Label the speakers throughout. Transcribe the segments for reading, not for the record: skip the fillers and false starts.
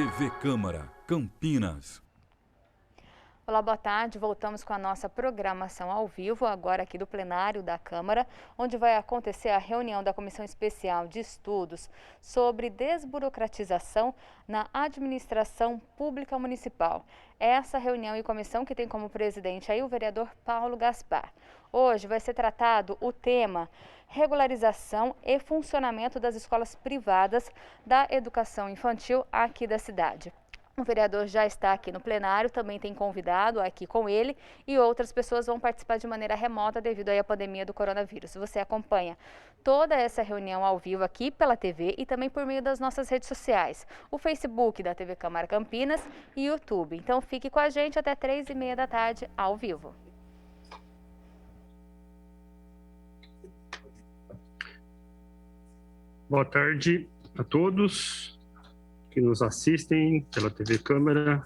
Speaker 1: TV Câmara, Campinas.
Speaker 2: Olá, boa tarde. Voltamos com a nossa programação ao vivo, agora aqui do plenário da Câmara, onde vai acontecer a reunião da Comissão Especial de Estudos sobre desburocratização na administração pública municipal. Essa reunião e comissão que tem como presidente aí o vereador Paulo Gaspar. Hoje vai ser tratado o tema regularização e funcionamento das escolas privadas da educação infantil aqui da cidade. O vereador já está aqui no plenário, também tem convidado aqui com ele e outras pessoas vão participar de maneira remota devido aí à pandemia do coronavírus. Você acompanha toda essa reunião ao vivo aqui pela TV e também por meio das nossas redes sociais, o Facebook da TV Câmara Campinas e YouTube. Então fique com a gente até 3h30 da tarde ao vivo.
Speaker 3: Boa tarde a todos que nos assistem pela TV Câmara.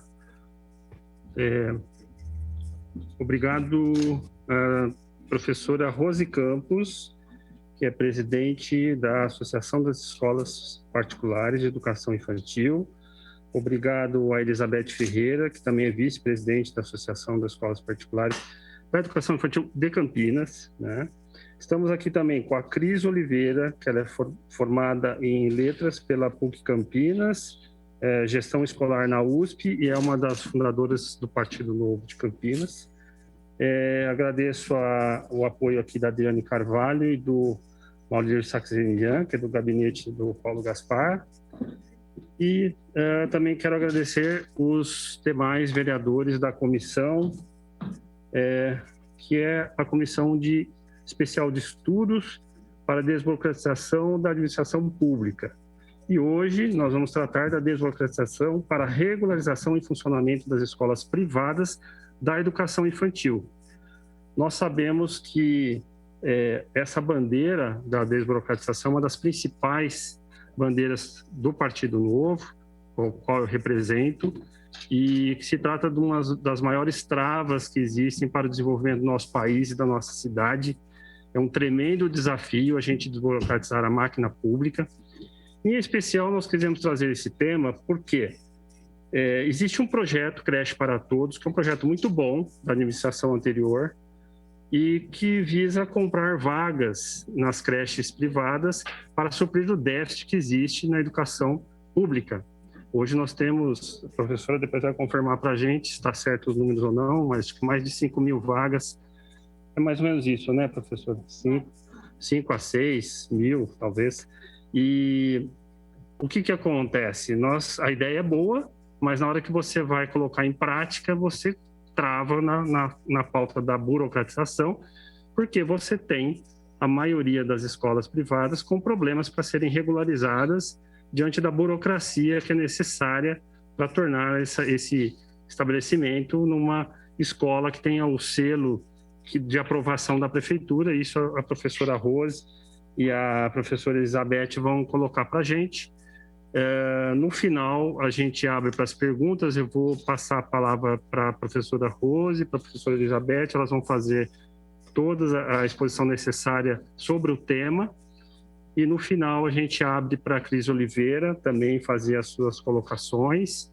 Speaker 3: Obrigado à professora Rose Campos, que é presidente da Associação das Escolas Particulares de Educação Infantil. Obrigado à Elizabeth Ferreira, que também é vice-presidente da Associação das Escolas Particulares da Educação Infantil de Campinas, né? Estamos aqui também com a Cris Oliveira, que ela é formada em Letras pela PUC Campinas, Gestão Escolar na USP e é uma das fundadoras do Partido Novo de Campinas. Agradeço o apoio aqui da Adriane Carvalho e do Maurício Saxenian, que é do gabinete do Paulo Gaspar. E também quero agradecer os demais vereadores da comissão, que é a Comissão Especial de Estudos para a Desburocratização da Administração Pública. E hoje nós vamos tratar da desburocratização para a regularização e funcionamento das escolas privadas da educação infantil. Nós sabemos que essa bandeira da desburocratização é uma das principais bandeiras do Partido Novo, o qual eu represento, e que se trata de uma das maiores travas que existem para o desenvolvimento do nosso país e da nossa cidade. É um tremendo desafio a gente desburocratizar a máquina pública. Em especial, nós quisemos trazer esse tema porque existe um projeto Creche para Todos, que é um projeto muito bom da administração anterior e que visa comprar vagas nas creches privadas para suprir o déficit que existe na educação pública. Hoje nós temos, a professora depois vai confirmar para a gente se está certo os números ou não, mas mais de 5.000 vagas. É mais ou menos isso, né, professor? 5 a 6 mil, talvez. E o que acontece? A ideia é boa, mas na hora que você vai colocar em prática, você trava na pauta da burocratização, porque você tem a maioria das escolas privadas com problemas para serem regularizadas diante da burocracia que é necessária para tornar esse estabelecimento numa escola que tenha o selo de aprovação da prefeitura. Isso a professora Rose e a professora Elizabeth vão colocar para a gente. No final, a gente abre para as perguntas. Eu vou passar a palavra para a professora Rose e para a professora Elizabeth. Elas vão fazer toda a exposição necessária sobre o tema. E no final, a gente abre para a Cris Oliveira também fazer as suas colocações.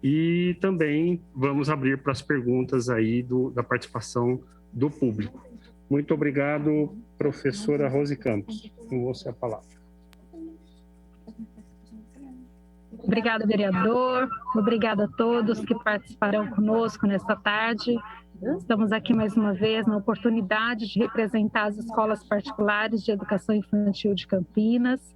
Speaker 3: E também vamos abrir para as perguntas aí da participação do público. Muito obrigado, professora Rose Campos. Com você a palavra.
Speaker 4: Obrigada, vereador. Obrigada a todos que participarão conosco nesta tarde. Estamos aqui mais uma vez na oportunidade de representar as escolas particulares de educação infantil de Campinas.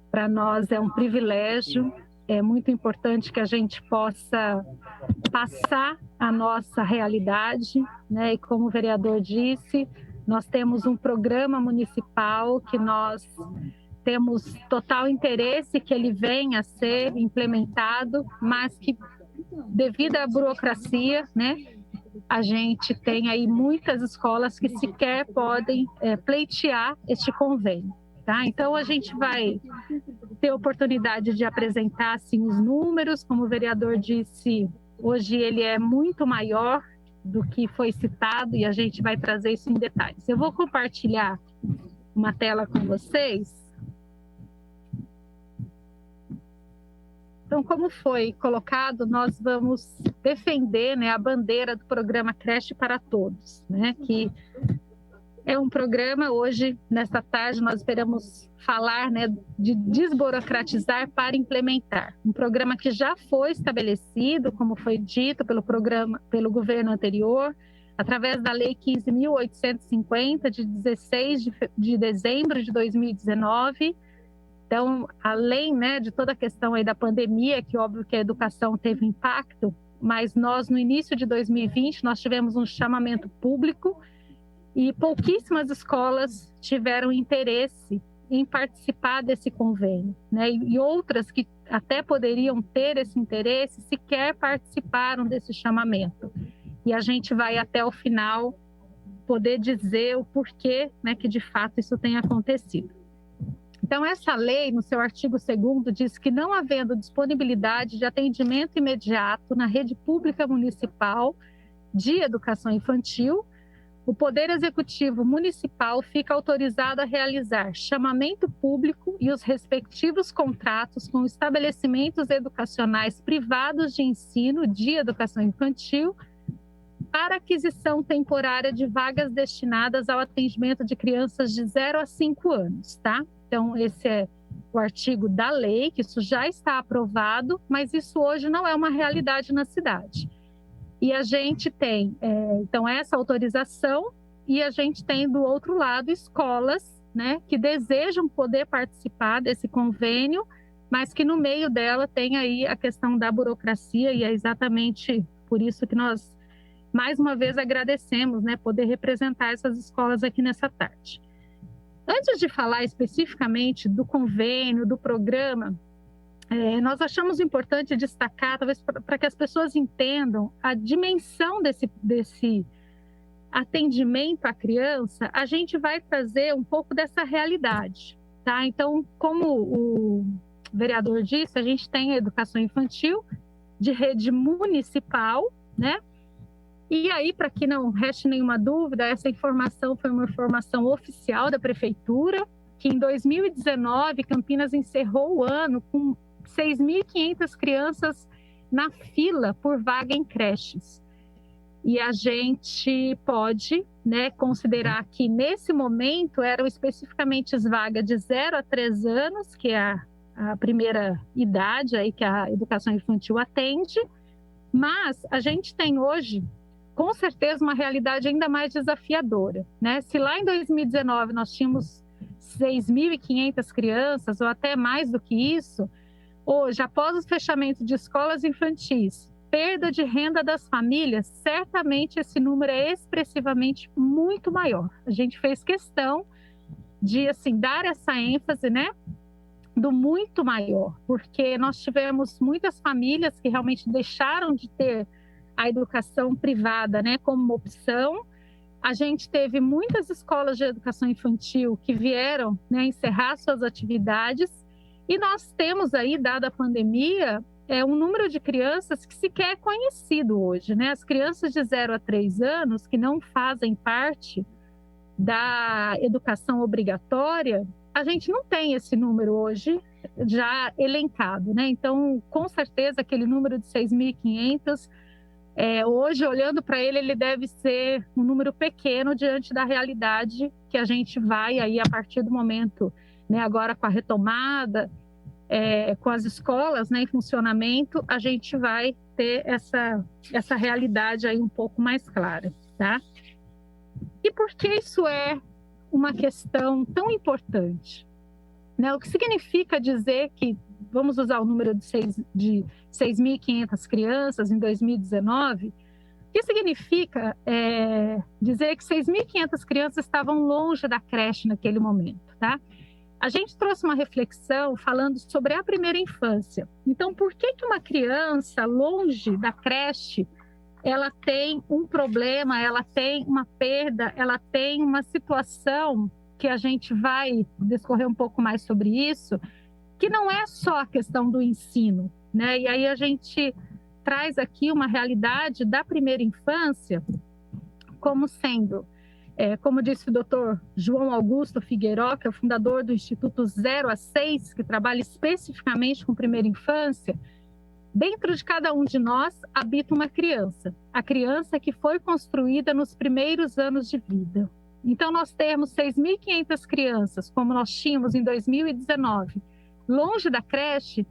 Speaker 4: Para nós é um privilégio, é muito importante que a gente possa passar a nossa realidade, né? E como o vereador disse, nós temos um programa municipal que nós temos total interesse que ele venha a ser implementado, mas que devido à burocracia, né, a gente tem aí muitas escolas que sequer podem pleitear este convênio. Tá? Então, a gente vai ter oportunidade de apresentar assim, os números, como o vereador disse, hoje ele é muito maior do que foi citado e a gente vai trazer isso em detalhes. Eu vou compartilhar uma tela com vocês. Então, como foi colocado, nós vamos defender, né, a bandeira do programa Creche para Todos, né, que é um programa, hoje, nesta tarde, nós esperamos falar, né, de desburocratizar para implementar. Um programa que já foi estabelecido, como foi dito pelo governo anterior, através da Lei 15.850, de 16 de dezembro de 2019. Então, além, né, de toda a questão aí da pandemia, que óbvio que a educação teve impacto, mas nós, no início de 2020, nós tivemos um chamamento público e pouquíssimas escolas tiveram interesse em participar desse convênio, né? E outras que até poderiam ter esse interesse sequer participaram desse chamamento. E a gente vai até o final poder dizer o porquê, né, que de fato isso tem acontecido. Então, essa lei, no seu artigo 2º, diz que não havendo disponibilidade de atendimento imediato na rede pública municipal de educação infantil, o Poder Executivo Municipal fica autorizado a realizar chamamento público e os respectivos contratos com estabelecimentos educacionais privados de ensino de educação infantil para aquisição temporária de vagas destinadas ao atendimento de crianças de 0 a 5 anos, tá? Então, esse é o artigo da lei, que isso já está aprovado, mas isso hoje não é uma realidade na cidade. E a gente tem, então, essa autorização, e a gente tem, do outro lado, escolas, né, que desejam poder participar desse convênio, mas que no meio dela tem aí a questão da burocracia, e é exatamente por isso que nós, mais uma vez, agradecemos, né, poder representar essas escolas aqui nessa tarde. Antes de falar especificamente do convênio, do programa, nós achamos importante destacar, talvez para que as pessoas entendam a dimensão desse atendimento à criança, a gente vai trazer um pouco dessa realidade, tá? Então, como o vereador disse, a gente tem a educação infantil de rede municipal, né? E aí, para que não reste nenhuma dúvida, essa informação foi uma informação oficial da prefeitura, que em 2019, Campinas encerrou o ano com 6.500 crianças na fila por vaga em creches. E a gente pode, né, considerar que nesse momento eram especificamente as vagas de 0 a 3 anos, que é a primeira idade aí que a educação infantil atende, mas a gente tem hoje, com certeza, uma realidade ainda mais desafiadora, né? Se lá em 2019 nós tínhamos 6.500 crianças, ou até mais do que isso, hoje, após o fechamento de escolas infantis, perda de renda das famílias, certamente esse número é expressivamente muito maior. A gente fez questão de, assim, dar essa ênfase, né, do muito maior, porque nós tivemos muitas famílias que realmente deixaram de ter a educação privada, né, como uma opção. A gente teve muitas escolas de educação infantil que vieram, né, encerrar suas atividades. E nós temos aí, dada a pandemia, um número de crianças que sequer é conhecido hoje, né? As crianças de 0 a 3 anos que não fazem parte da educação obrigatória, a gente não tem esse número hoje já elencado, né? Então, com certeza, aquele número de 6.500, hoje, olhando para ele, ele deve ser um número pequeno diante da realidade que a gente vai aí a partir do momento, né, agora com a retomada, com as escolas, né, em funcionamento, a gente vai ter essa realidade aí um pouco mais clara, tá? E por que isso é uma questão tão importante? Né? O que significa dizer que, vamos usar o número de 6.500 crianças em 2019, o que significa dizer que 6.500 crianças estavam longe da creche naquele momento, tá? A gente trouxe uma reflexão falando sobre a primeira infância. Então, por que uma criança longe da creche, ela tem um problema, ela tem uma perda, ela tem uma situação que a gente vai discorrer um pouco mais sobre isso, que não é só a questão do ensino, né? E aí a gente traz aqui uma realidade da primeira infância como sendo, como disse o doutor João Augusto Figueiró, que é o fundador do Instituto 0 a 6, que trabalha especificamente com primeira infância, Dentro de cada um de nós habita uma criança, a criança que foi construída nos primeiros anos de vida. Então, nós temos 6.500 crianças, como nós tínhamos em 2019, longe da creche,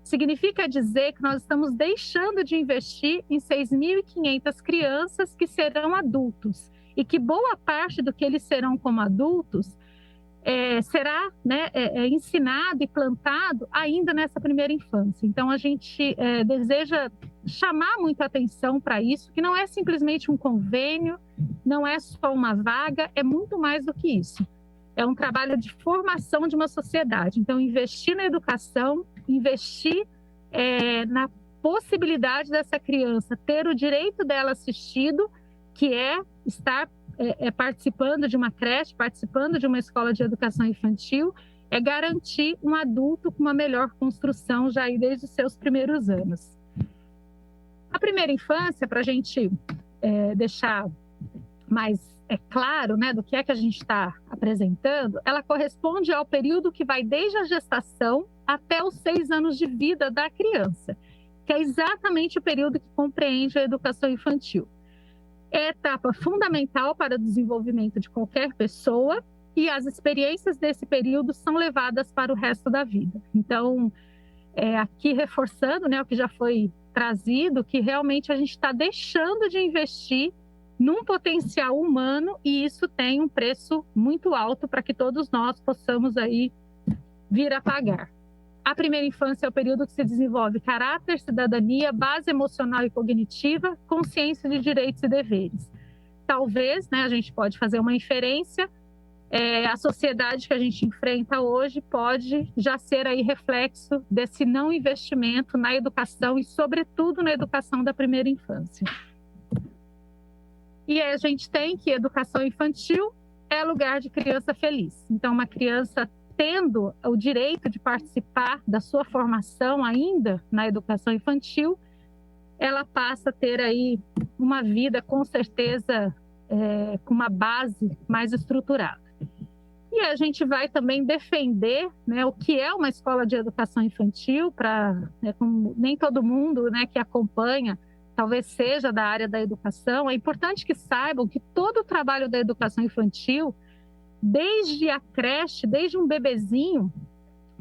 Speaker 4: significa dizer que nós estamos deixando de investir em 6.500 crianças que serão adultos, e que boa parte do que eles serão como adultos será, né, ensinado e plantado ainda nessa primeira infância. Então, a gente deseja chamar muito a atenção para isso, que não é simplesmente um convênio, não é só uma vaga, é muito mais do que isso. É um trabalho de formação de uma sociedade. Então, investir na educação, investir na possibilidade dessa criança ter o direito dela assistido, que é estar participando de uma creche, participando de uma escola de educação infantil, é garantir um adulto com uma melhor construção já aí desde os seus primeiros anos. A primeira infância, para a gente deixar mais claro, né, do que é que a gente está apresentando, ela corresponde ao período que vai desde a gestação até os 6 anos de vida da criança, que é exatamente o período que compreende a educação infantil. É etapa fundamental para o desenvolvimento de qualquer pessoa e as experiências desse período são levadas para o resto da vida. Então, aqui reforçando, né, o que já foi trazido, que realmente a gente está deixando de investir num potencial humano e isso tem um preço muito alto para que todos nós possamos aí vir a pagar. A primeira infância é o período que se desenvolve caráter, cidadania, base emocional e cognitiva, consciência de direitos e deveres. Talvez, né, a gente pode fazer uma inferência, a sociedade que a gente enfrenta hoje pode já ser aí reflexo desse não investimento na educação e, sobretudo, na educação da primeira infância. E a gente tem que educação infantil é lugar de criança feliz. Então, uma criança tendo o direito de participar da sua formação ainda na educação infantil, ela passa a ter aí uma vida, com certeza, com uma base mais estruturada. E a gente vai também defender, né, o que é uma escola de educação infantil, como nem todo mundo, né, que acompanha, talvez seja da área da educação. É importante que saibam que todo o trabalho da educação infantil, desde a creche, desde um bebezinho,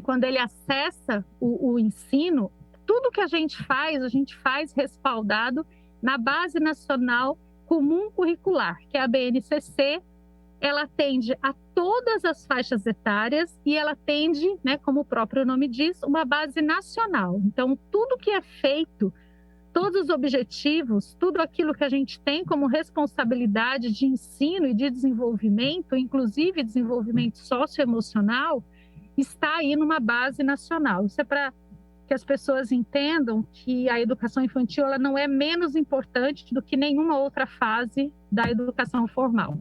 Speaker 4: quando ele acessa o ensino, tudo que a gente faz respaldado na Base Nacional Comum Curricular, que é a BNCC. Ela atende a todas as faixas etárias e ela atende, né, como o próprio nome diz, uma base nacional. Então, tudo que é feito, todos os objetivos, tudo aquilo que a gente tem como responsabilidade de ensino e de desenvolvimento, inclusive desenvolvimento socioemocional, está aí numa base nacional. Isso é para que as pessoas entendam que a educação infantil ela não é menos importante do que nenhuma outra fase da educação formal.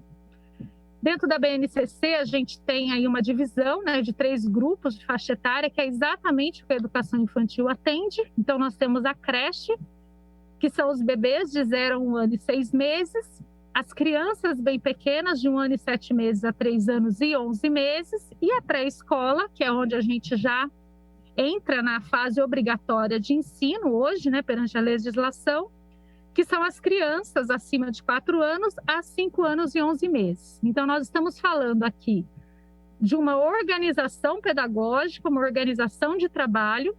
Speaker 4: Dentro da BNCC, a gente tem aí uma divisão, né, de 3 grupos de faixa etária, que é exatamente o que a educação infantil atende. Então, nós temos a creche, que são os bebês de 0 a 1 ano e 6 meses, as crianças bem pequenas, de 1 ano e 7 meses a 3 anos e 11 meses, e a pré-escola, que é onde a gente já entra na fase obrigatória de ensino hoje, né, perante a legislação, que são as crianças acima de 4 anos a 5 anos e 11 meses. Então, nós estamos falando aqui de uma organização pedagógica, uma organização de trabalho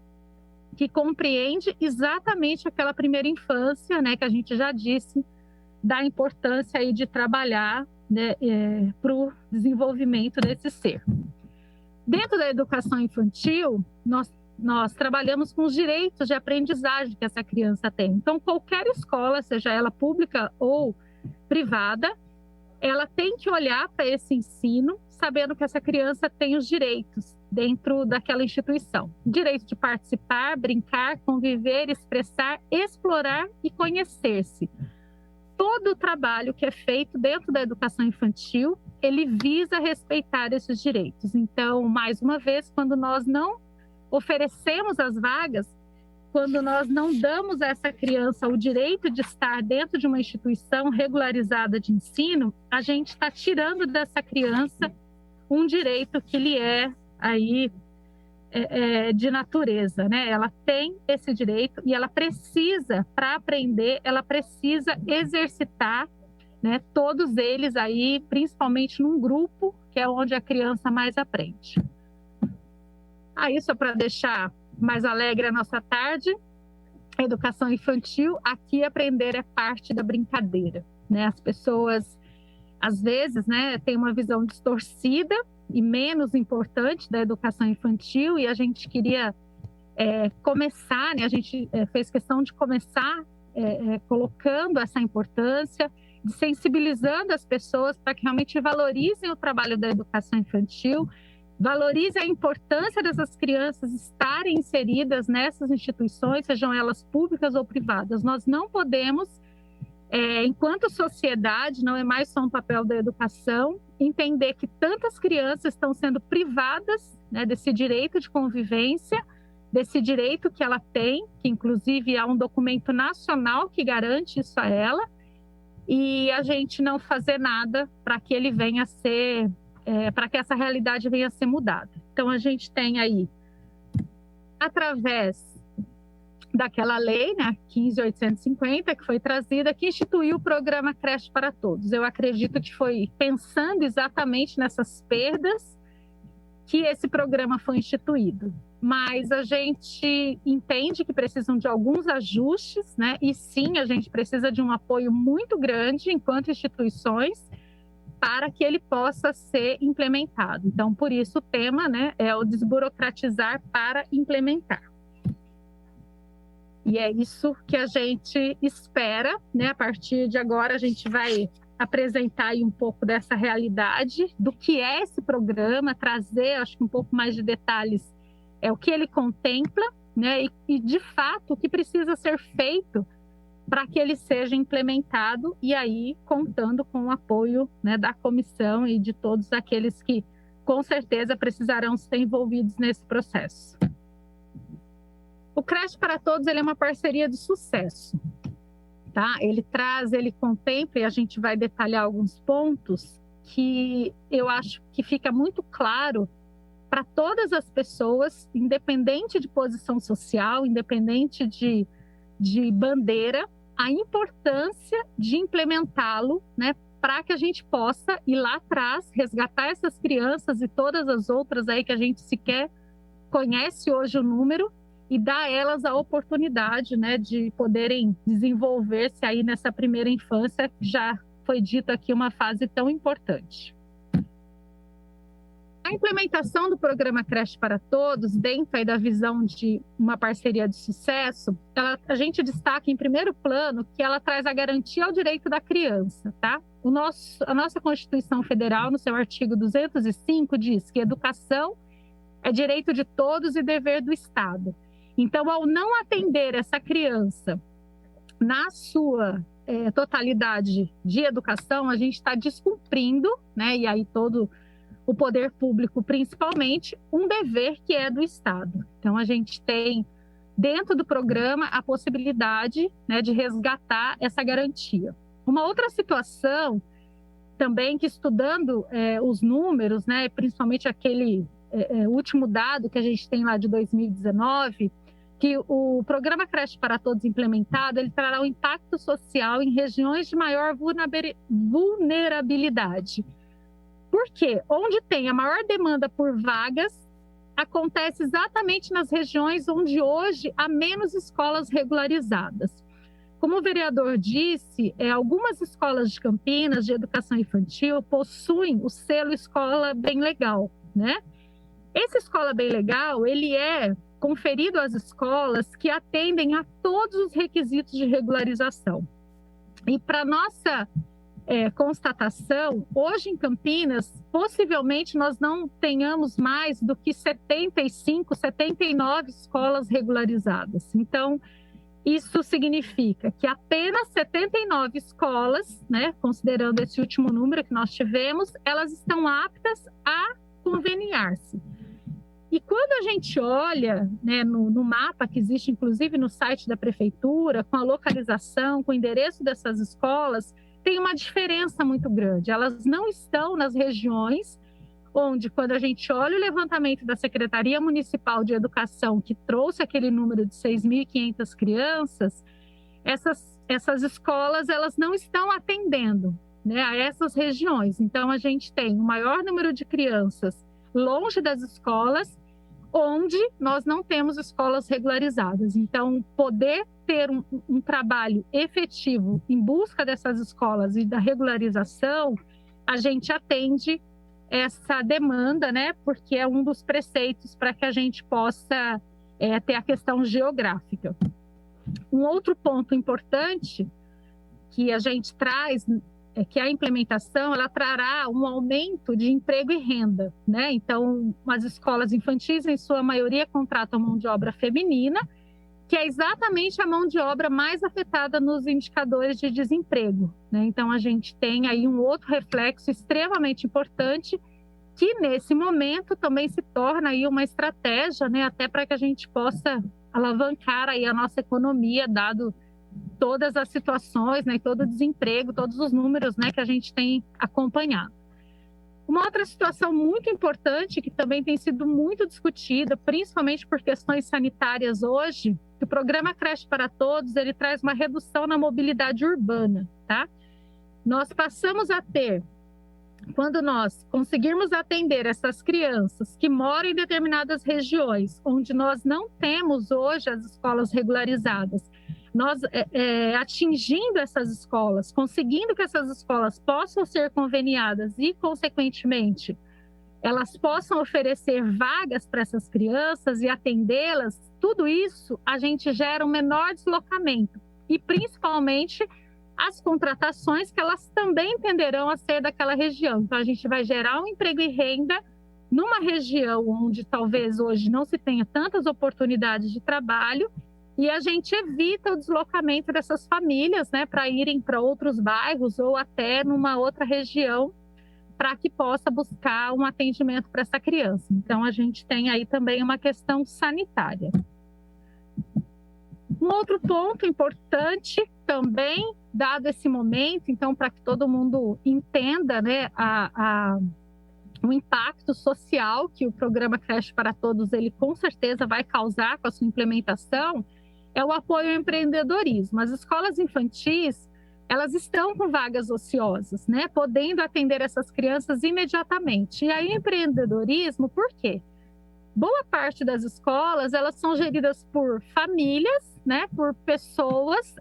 Speaker 4: que compreende exatamente aquela primeira infância, né, que a gente já disse, da importância aí de trabalhar, né, para o desenvolvimento desse ser. Dentro da educação infantil, nós trabalhamos com os direitos de aprendizagem que essa criança tem. Então, qualquer escola, seja ela pública ou privada, ela tem que olhar para esse ensino, sabendo que essa criança tem os direitos dentro daquela instituição. Direito de participar, brincar, conviver, expressar, explorar e conhecer-se. Todo o trabalho que é feito dentro da educação infantil, ele visa respeitar esses direitos. Então, mais uma vez, quando nós não oferecemos as vagas, quando nós não damos a essa criança o direito de estar dentro de uma instituição regularizada de ensino, a gente está tirando dessa criança um direito que lhe é aí de natureza, né? Ela tem esse direito e ela precisa, para aprender, ela precisa exercitar, né? Todos eles aí, principalmente num grupo, que é onde a criança mais aprende. Isso é para deixar mais alegre a nossa tarde. Educação infantil, aqui aprender é parte da brincadeira, né? As pessoas, às vezes, né, têm uma visão distorcida e menos importante da educação infantil, e a gente queria começar, né? A gente fez questão de começar colocando essa importância, de sensibilizando as pessoas para que realmente valorizem o trabalho da educação infantil, valorizem a importância dessas crianças estarem inseridas nessas instituições, sejam elas públicas ou privadas. Nós não podemos, enquanto sociedade, não é mais só um papel da educação, entender que tantas crianças estão sendo privadas, né, desse direito de convivência, desse direito que ela tem, que inclusive há um documento nacional que garante isso a ela, e a gente não fazer nada para que ele venha a ser, para que essa realidade venha a ser mudada. Então a gente tem aí, através daquela lei, né, 15.850, que foi trazida, que instituiu o programa Creche para Todos. Eu acredito que foi pensando exatamente nessas perdas que esse programa foi instituído. Mas a gente entende que precisam de alguns ajustes, né? E sim, a gente precisa de um apoio muito grande enquanto instituições para que ele possa ser implementado. Então, por isso o tema, né, é o desburocratizar para implementar. E é isso que a gente espera, né? A partir de agora a gente vai apresentar aí um pouco dessa realidade, do que é esse programa, trazer, acho que um pouco mais de detalhes, o que ele contempla, né? E de fato, o que precisa ser feito para que ele seja implementado, e aí contando com o apoio, né, da comissão e de todos aqueles que, com certeza, precisarão ser envolvidos nesse processo. O Creche para Todos, ele é uma parceria de sucesso, tá? Ele contempla, e a gente vai detalhar alguns pontos que eu acho que fica muito claro para todas as pessoas, independente de posição social, independente de bandeira, a importância de implementá-lo, né, para que a gente possa ir lá atrás, resgatar essas crianças e todas as outras aí que a gente sequer conhece hoje o número, e dar a elas a oportunidade, né, de poderem desenvolver-se aí nessa primeira infância, que já foi dito aqui, uma fase tão importante. A implementação do programa Creche para Todos, dentro aí da visão de uma parceria de sucesso, a gente destaca em primeiro plano que ela traz a garantia ao direito da criança, tá? A nossa Constituição Federal, no seu artigo 205, diz que educação é direito de todos e dever do Estado. Então, ao não atender essa criança na sua totalidade de educação, a gente está descumprindo, né? E aí todo o poder público, principalmente, um dever que é do Estado. Então, a gente tem, dentro do programa, a possibilidade, né, de resgatar essa garantia. Uma outra situação também que, estudando os números, né, principalmente aquele último dado que a gente tem lá de 2019, que o programa Creche para Todos implementado, ele trará um impacto social em regiões de maior vulnerabilidade. Por quê? Onde tem a maior demanda por vagas, acontece exatamente nas regiões onde hoje há menos escolas regularizadas. Como o vereador disse, algumas escolas de Campinas de educação infantil possuem o selo Escola Bem Legal, né? Esse Escola Bem Legal, ele é conferido às escolas que atendem a todos os requisitos de regularização. E para nossa constatação, hoje em Campinas, possivelmente nós não tenhamos mais do que 75, 79 escolas regularizadas. Então, isso significa que apenas 79 escolas, né, considerando esse último número que nós tivemos, elas estão aptas a conveniar-se. E quando a gente olha, né, no mapa que existe, inclusive no site da prefeitura, com a localização, com o endereço dessas escolas, tem uma diferença muito grande. Elas não estão nas regiões onde, quando a gente olha o levantamento da Secretaria Municipal de Educação, que trouxe aquele número de 6.500 crianças, essas escolas elas não estão atendendo, né, a essas regiões. Então, a gente tem o maior número de crianças longe das escolas, onde nós não temos escolas regularizadas. Então, poder ter um trabalho efetivo em busca dessas escolas e da regularização, a gente atende essa demanda, né? Porque é um dos preceitos para que a gente possa ter a questão geográfica. Um outro ponto importante que a gente traz é que a implementação ela trará um aumento de emprego e renda, né? Então, as escolas infantis, em sua maioria, contratam mão de obra feminina, que é exatamente a mão de obra mais afetada nos indicadores de desemprego, né? Então, a gente tem aí um outro reflexo extremamente importante, que nesse momento também se torna aí uma estratégia, né? Até para que a gente possa alavancar aí a nossa economia, dado todas as situações, né, todo o desemprego, todos os números, né, que a gente tem acompanhado. Uma outra situação muito importante, que também tem sido muito discutida, principalmente por questões sanitárias hoje, que o programa Creche para Todos, ele traz uma redução na mobilidade urbana, tá? Nós passamos a ter, quando nós conseguirmos atender essas crianças que moram em determinadas regiões, onde nós não temos hoje as escolas regularizadas, nós atingindo essas escolas, conseguindo que essas escolas possam ser conveniadas e, consequentemente, elas possam oferecer vagas para essas crianças e atendê-las, tudo isso a gente gera um menor deslocamento e, principalmente, as contratações que elas também tenderão a ser daquela região. Então, a gente vai gerar um emprego e renda numa região onde talvez hoje não se tenha tantas oportunidades de trabalho, e a gente evita o deslocamento dessas famílias, né, para irem para outros bairros ou até numa outra região para que possa buscar um atendimento para essa criança. Então, a gente tem aí também uma questão sanitária. Um outro ponto importante também, dado esse momento, então, para que todo mundo entenda, né, o impacto social que o programa Creche para Todos, ele com certeza vai causar com a sua implementação, é o apoio ao empreendedorismo. As escolas infantis, elas estão com vagas ociosas, né? Podendo atender essas crianças imediatamente. E aí, empreendedorismo, por quê? Boa parte das escolas, elas são geridas por famílias, né? Por pessoas,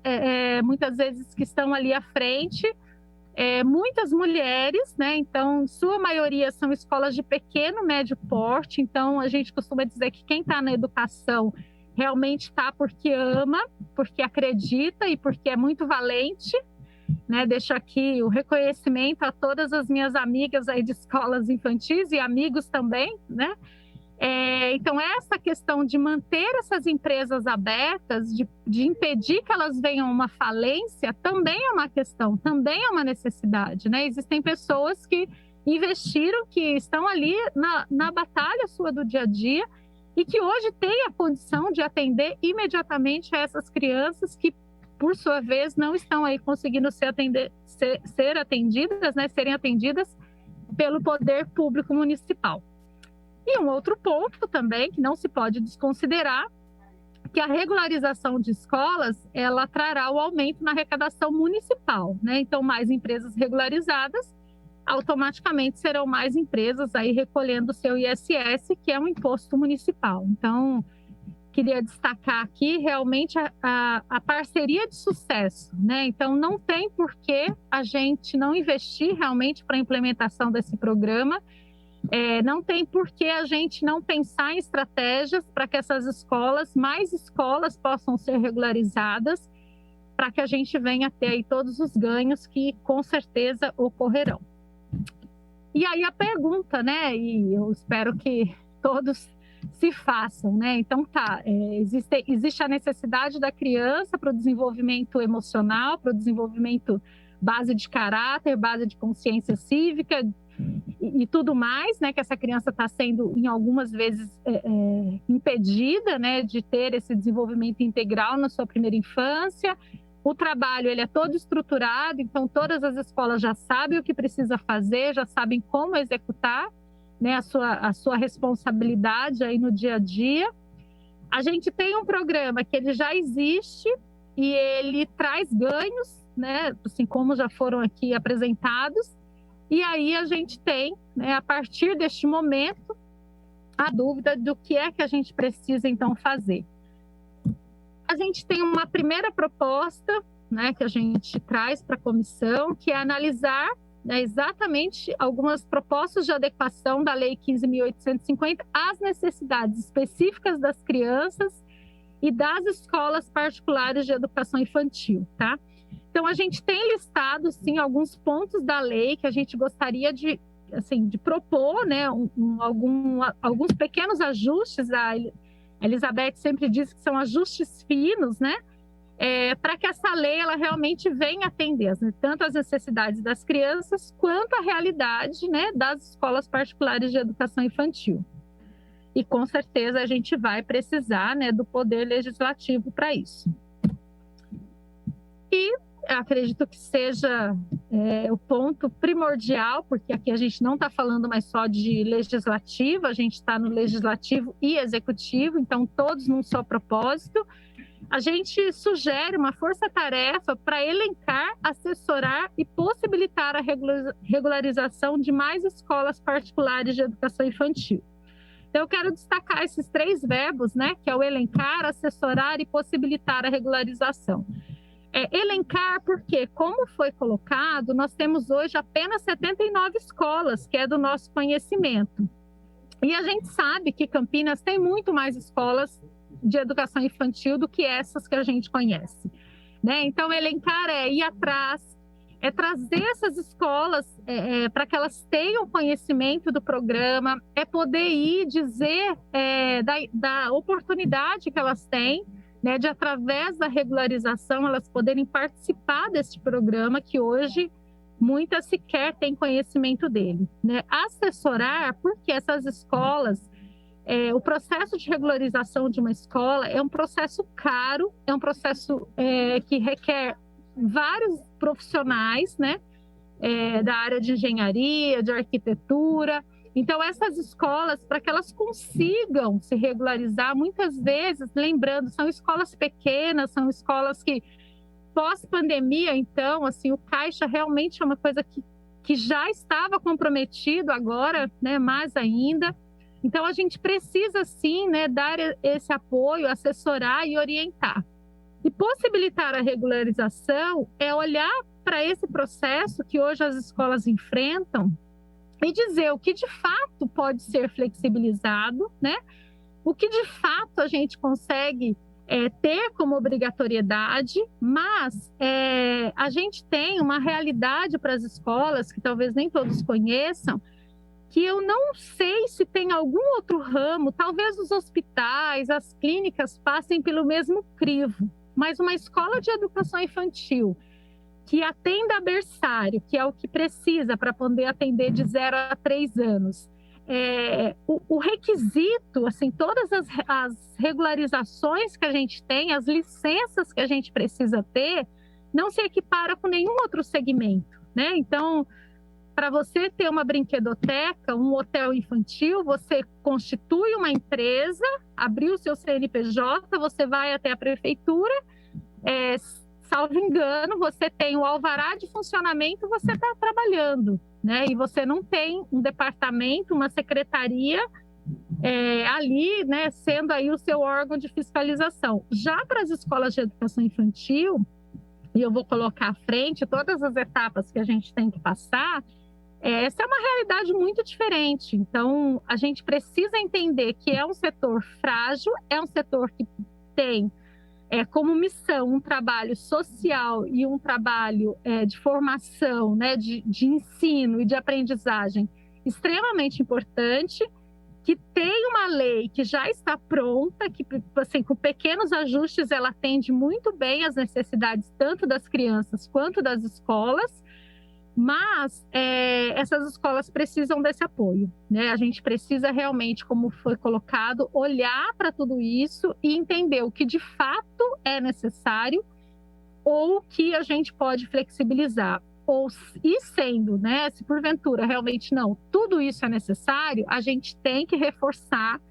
Speaker 4: muitas vezes que estão ali à frente, muitas mulheres, né? Então, sua maioria são escolas de pequeno, médio porte. Então, a gente costuma dizer que quem está na educação realmente está porque ama, porque acredita e porque é muito valente, né? Deixo aqui o reconhecimento a todas as minhas amigas aí de escolas infantis e amigos também, né? Então, essa questão de manter essas empresas abertas, de impedir que elas venham a uma falência, também é uma questão, também é uma necessidade, né? Existem pessoas que investiram, que estão ali na batalha sua do dia a dia, e que hoje tem a condição de atender imediatamente a essas crianças que, por sua vez, não estão aí conseguindo ser atendidas, né, serem atendidas pelo poder público municipal. E um outro ponto também, que não se pode desconsiderar, que a regularização de escolas, ela trará o aumento na arrecadação municipal, né? Então, mais empresas regularizadas, automaticamente serão mais empresas aí recolhendo o seu ISS, que é um imposto municipal. Então, queria destacar aqui realmente a parceria de sucesso, né? Então, não tem por que a gente não investir realmente para a implementação desse programa, não tem por que a gente não pensar em estratégias para que essas escolas, mais escolas possam ser regularizadas, para que a gente venha a ter aí todos os ganhos que com certeza ocorrerão. E aí a pergunta, né, e eu espero que todos se façam, né? Então existe a necessidade da criança para o desenvolvimento emocional, para o desenvolvimento base de caráter, base de consciência cívica e tudo mais, né? Que essa criança está sendo, em algumas vezes, impedida, né, de ter esse desenvolvimento integral na sua primeira infância. O trabalho, ele é todo estruturado, então todas as escolas já sabem o que precisa fazer, já sabem como executar, né, a sua responsabilidade aí no dia a dia. A gente tem um programa que ele já existe e ele traz ganhos, né, assim como já foram aqui apresentados. E aí a gente tem, né, a partir deste momento, a dúvida do que é que a gente precisa então fazer. A gente tem uma primeira proposta, né, que a gente traz para a comissão, que é analisar, né, exatamente algumas propostas de adequação da Lei 15.850 às necessidades específicas das crianças e das escolas particulares de educação infantil, tá? Então, a gente tem listado, sim, alguns pontos da lei que a gente gostaria de propor, né, alguns pequenos ajustes. A Elizabeth sempre diz que são ajustes finos, né, para que essa lei ela realmente venha atender, né, tanto as necessidades das crianças quanto a realidade, né, das escolas particulares de educação infantil. E com certeza a gente vai precisar, né, do poder legislativo para isso. E acredito que seja o ponto primordial, porque aqui a gente não está falando mais só de legislativo, a gente está no legislativo e executivo, então todos num só propósito. A gente sugere uma força-tarefa para elencar, assessorar e possibilitar a regularização de mais escolas particulares de educação infantil. Então, eu quero destacar esses 3 verbos, né, que é o elencar, assessorar e possibilitar a regularização. Elencar porque, como foi colocado, nós temos hoje apenas 79 escolas, que é do nosso conhecimento. E a gente sabe que Campinas tem muito mais escolas de educação infantil do que essas que a gente conhece, né? Então, elencar é ir atrás, é trazer essas escolas para que elas tenham conhecimento do programa, é poder ir dizer da oportunidade que elas têm, né, de através da regularização elas poderem participar deste programa que hoje muitas sequer têm conhecimento dele, né? Assessorar, porque essas escolas, o processo de regularização de uma escola é um processo caro, é um processo que requer vários profissionais, né, da área de engenharia, de arquitetura. Então, essas escolas, para que elas consigam se regularizar, muitas vezes, lembrando, são escolas pequenas, são escolas que, pós-pandemia, então, assim, o caixa realmente é uma coisa que já estava comprometido agora, né, mais ainda. Então, a gente precisa, sim, né, dar esse apoio, assessorar e orientar. E possibilitar a regularização é olhar para esse processo que hoje as escolas enfrentam e dizer o que de fato pode ser flexibilizado, né? O que de fato a gente consegue ter como obrigatoriedade, mas a gente tem uma realidade para as escolas que talvez nem todos conheçam, que eu não sei se tem algum outro ramo, talvez os hospitais, as clínicas passem pelo mesmo crivo, mas uma escola de educação infantil que atenda berçário, que é o que precisa para poder atender de 0 a 3 anos. O requisito, assim, todas as regularizações que a gente tem, as licenças que a gente precisa ter, não se equipara com nenhum outro segmento, né? Então, para você ter uma brinquedoteca, um hotel infantil, você constitui uma empresa, abriu o seu CNPJ, você vai até a prefeitura, salvo engano, você tem o alvará de funcionamento, você está trabalhando, né? E você não tem um departamento, uma secretaria ali, né, sendo aí o seu órgão de fiscalização. Já para as escolas de educação infantil, e eu vou colocar à frente todas as etapas que a gente tem que passar, essa é uma realidade muito diferente. Então, a gente precisa entender que é um setor frágil, é um setor que tem como missão um trabalho social e um trabalho de formação, né, de ensino e de aprendizagem extremamente importante, que tem uma lei que já está pronta, que, assim, com pequenos ajustes ela atende muito bem às necessidades tanto das crianças quanto das escolas, mas essas escolas precisam desse apoio, né? A gente precisa realmente, como foi colocado, olhar para tudo isso e entender o que de fato é necessário ou o que a gente pode flexibilizar. e sendo, né, se porventura realmente não, tudo isso é necessário, a gente tem que reforçar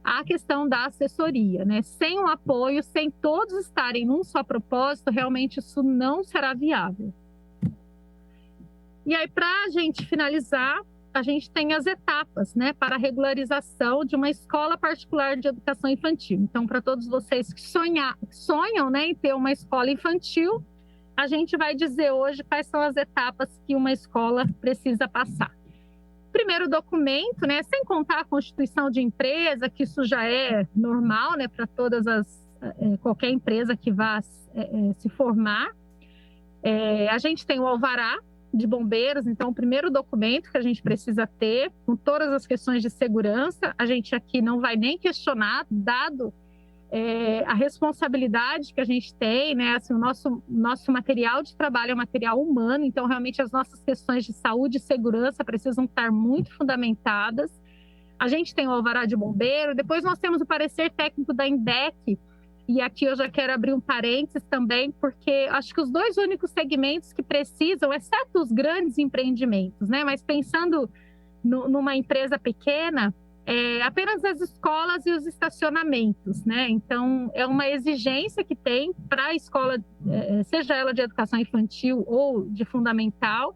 Speaker 4: a questão da assessoria, né? Sem o apoio, sem todos estarem num só propósito, realmente isso não será viável. E aí, para a gente finalizar, a gente tem as etapas, né, para a regularização de uma escola particular de educação infantil. Então, para todos vocês que sonham, né, em ter uma escola infantil, a gente vai dizer hoje quais são as etapas que uma escola precisa passar. Primeiro documento, né, sem contar a constituição de empresa, que isso já é normal, né, para qualquer empresa que vá se formar. A gente tem o alvará de bombeiros, então o primeiro documento que a gente precisa ter, com todas as questões de segurança, a gente aqui não vai nem questionar, dado a responsabilidade que a gente tem, né? Assim, o nosso material de trabalho é um material humano, então realmente as nossas questões de saúde e segurança precisam estar muito fundamentadas. A gente tem o alvará de bombeiro, depois nós temos o parecer técnico da INDEC, e aqui eu já quero abrir um parênteses também, porque acho que os dois únicos segmentos que precisam, exceto os grandes empreendimentos, né? Mas pensando numa empresa pequena, apenas as escolas e os estacionamentos, né? Então, é uma exigência que tem para a escola, seja ela de educação infantil ou de fundamental,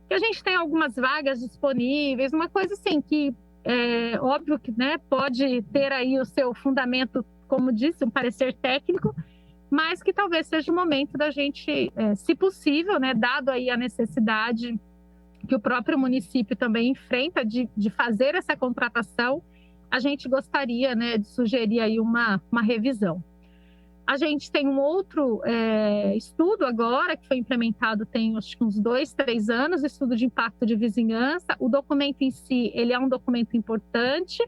Speaker 4: que a gente tem algumas vagas disponíveis, uma coisa assim que, óbvio que, né, pode ter aí o seu fundamento, como disse, um parecer técnico, mas que talvez seja o momento da gente, se possível, né, dado aí a necessidade que o próprio município também enfrenta de fazer essa contratação, a gente gostaria, né, de sugerir aí uma revisão. A gente tem um outro estudo agora, que foi implementado tem acho que uns 2, 3 anos, estudo de impacto de vizinhança. O documento em si, ele é um documento importante,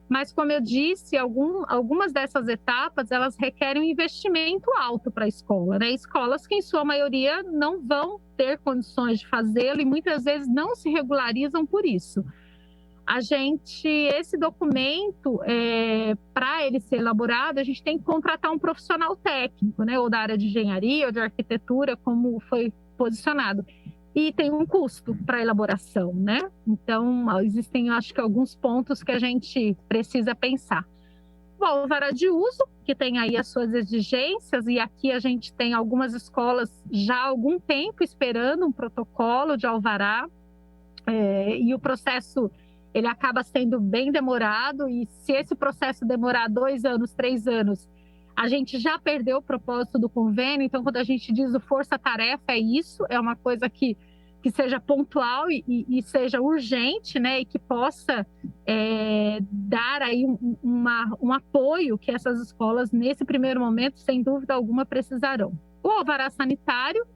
Speaker 4: mas como eu disse, algumas dessas etapas, elas requerem um investimento alto para a escola, né? Escolas que, em sua maioria, não vão ter condições de fazê-lo e muitas vezes não se regularizam por isso. Esse documento, para ele ser elaborado, a gente tem que contratar um profissional técnico, né? Ou da área de engenharia ou de arquitetura, como foi posicionado. E tem um custo para a elaboração, né? Então, existem, acho que, alguns pontos que a gente precisa pensar. O alvará de uso, que tem aí as suas exigências, e aqui a gente tem algumas escolas já há algum tempo esperando um protocolo de alvará, e o processo, ele acaba sendo bem demorado, e se esse processo demorar 2 anos, 3 anos, a gente já perdeu o propósito do convênio. Então, quando a gente diz o força-tarefa, é isso, é uma coisa que seja pontual e seja urgente, né, e que possa dar aí um apoio que essas escolas, nesse primeiro momento, sem dúvida alguma, precisarão. O alvará sanitário,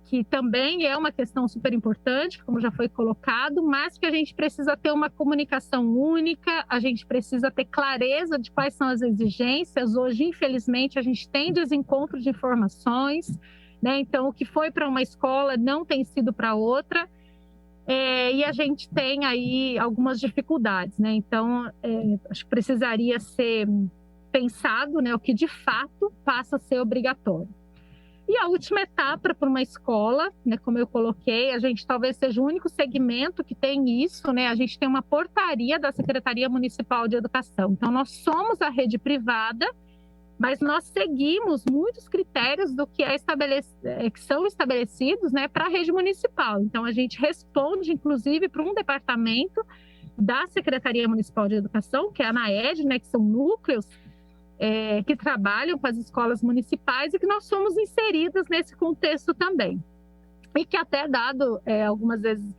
Speaker 4: que também é uma questão super importante, como já foi colocado, mas que a gente precisa ter uma comunicação única, a gente precisa ter clareza de quais são as exigências. Hoje, infelizmente, a gente tem desencontro de informações, né? Então, o que foi para uma escola não tem sido para outra, e a gente tem aí algumas dificuldades, né? Então, acho que precisaria ser pensado, né, o que de fato passa a ser obrigatório. E a última etapa para uma escola, né, como eu coloquei, a gente talvez seja o único segmento que tem isso, né? A gente tem uma portaria da Secretaria Municipal de Educação. Então, nós somos a rede privada, mas nós seguimos muitos critérios do que que são estabelecidos, né, para a rede municipal. Então, a gente responde, inclusive, para um departamento da Secretaria Municipal de Educação, que é a ANAED, né, que são núcleos que trabalham com as escolas municipais e que nós somos inseridas nesse contexto também. E que até dado algumas vezes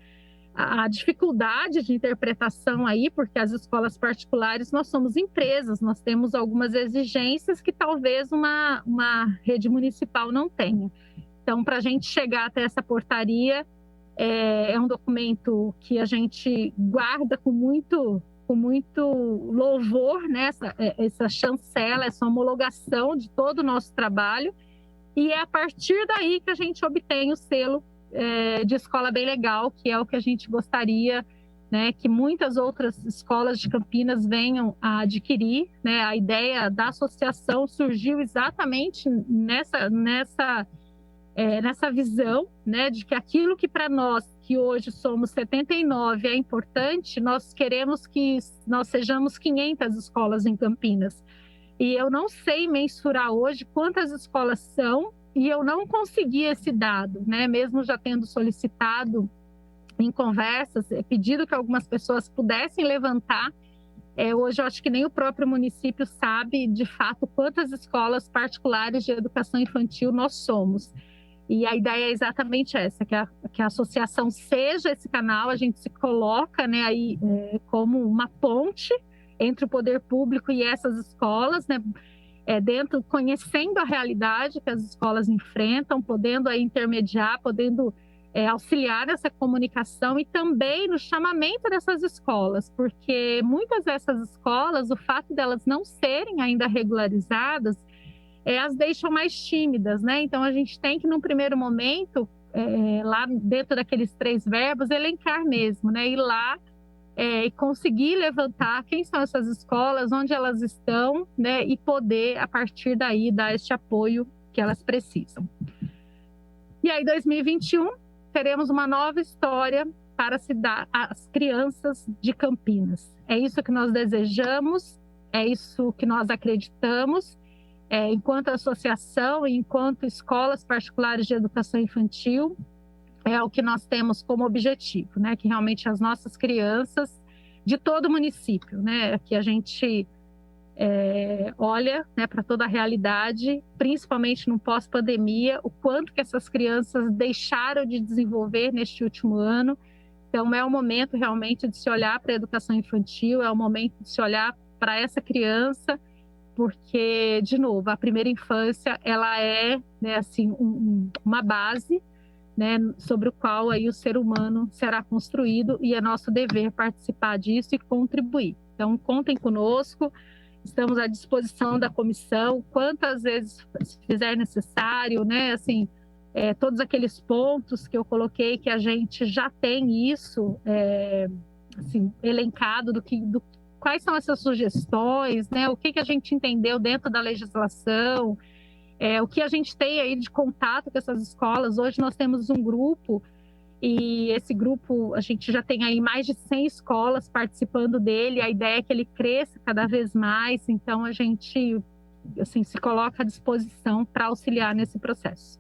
Speaker 4: a dificuldade de interpretação aí, porque as escolas particulares nós somos empresas, nós temos algumas exigências que talvez uma rede municipal não tenha. Então, para a gente chegar até essa portaria, é um documento que a gente guarda com muito louvor, né? Essa chancela, essa homologação de todo o nosso trabalho, e é a partir daí que a gente obtém o selo de escola bem legal, que é o que a gente gostaria, né, que muitas outras escolas de Campinas venham a adquirir, né? A ideia da associação surgiu exatamente nessa nessa visão, né, de que aquilo que para nós, que hoje somos 79, é importante, nós queremos que nós sejamos 500 escolas em Campinas. E eu não sei mensurar hoje quantas escolas são, e eu não consegui esse dado, né, mesmo já tendo solicitado em conversas, pedido que algumas pessoas pudessem levantar. Hoje eu acho que nem o próprio município sabe, de fato, quantas escolas particulares de educação infantil nós somos. E a ideia é exatamente essa, que a associação seja esse canal, a gente se coloca, né, aí, como uma ponte entre o poder público e essas escolas, né, conhecendo a realidade que as escolas enfrentam, podendo aí intermediar, podendo auxiliar nessa comunicação e também no chamamento dessas escolas, porque muitas dessas escolas, o fato delas não serem ainda regularizadas, as deixam mais tímidas, né? Então, a gente tem que, num primeiro momento, lá dentro daqueles 3 verbos, elencar mesmo, né? Ir lá e conseguir levantar quem são essas escolas, onde elas estão, né? E poder, a partir daí, dar este apoio que elas precisam. E aí, 2021, teremos uma nova história para se dar às crianças de Campinas. É isso que nós desejamos, é isso que nós acreditamos, enquanto associação e enquanto escolas particulares de educação infantil, é o que nós temos como objetivo, né? Que realmente as nossas crianças de todo o município, né? Que a gente olha, né, para toda a realidade, principalmente no pós-pandemia, o quanto que essas crianças deixaram de desenvolver neste último ano. Então, é o momento realmente de se olhar para a educação infantil, é o momento de se olhar para essa criança, porque, de novo, a primeira infância, ela é, né, assim, uma base, né, sobre o qual aí o ser humano será construído, e é nosso dever participar disso e contribuir. Então, contem conosco, estamos à disposição da comissão, quantas vezes fizer necessário, né, assim, todos aqueles pontos que eu coloquei, que a gente já tem isso, assim, elencado quais são essas sugestões, né, o que a gente entendeu dentro da legislação, o que a gente tem aí de contato com essas escolas. Hoje nós temos um grupo, e esse grupo, a gente já tem aí mais de 100 escolas participando dele, a ideia é que ele cresça cada vez mais, então a gente, assim, se coloca à disposição para auxiliar nesse processo.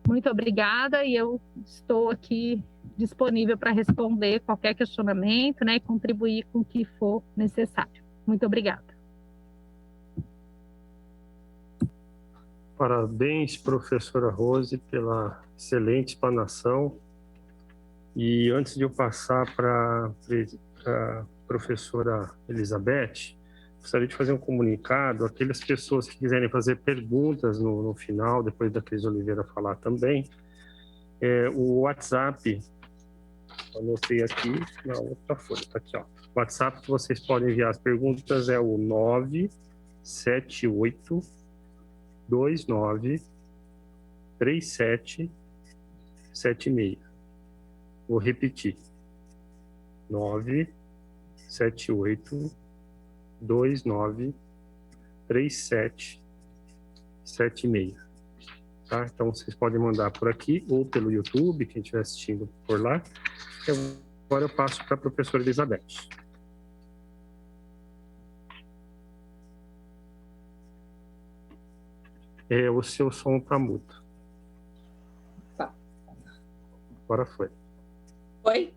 Speaker 4: Muito obrigada, e eu estou aqui disponível para responder qualquer questionamento, né, e contribuir com o que for necessário. Muito obrigada.
Speaker 3: Parabéns, professora Rose, pela excelente explanação. E antes de eu passar para a professora Elizabeth, gostaria de fazer um comunicado. Aquelas pessoas que quiserem fazer perguntas no final, depois da Cris Oliveira falar também, o WhatsApp, anotei aqui na outra folha, está aqui, ó. O WhatsApp que vocês podem enviar as perguntas é o 978293776. Vou repetir. 978293776. Tá? Então, vocês podem mandar por aqui ou pelo YouTube, quem estiver assistindo por lá. Agora eu passo para a professora Elizabeth. O seu som está mudo.
Speaker 5: Tá.
Speaker 3: Agora foi.
Speaker 5: Foi?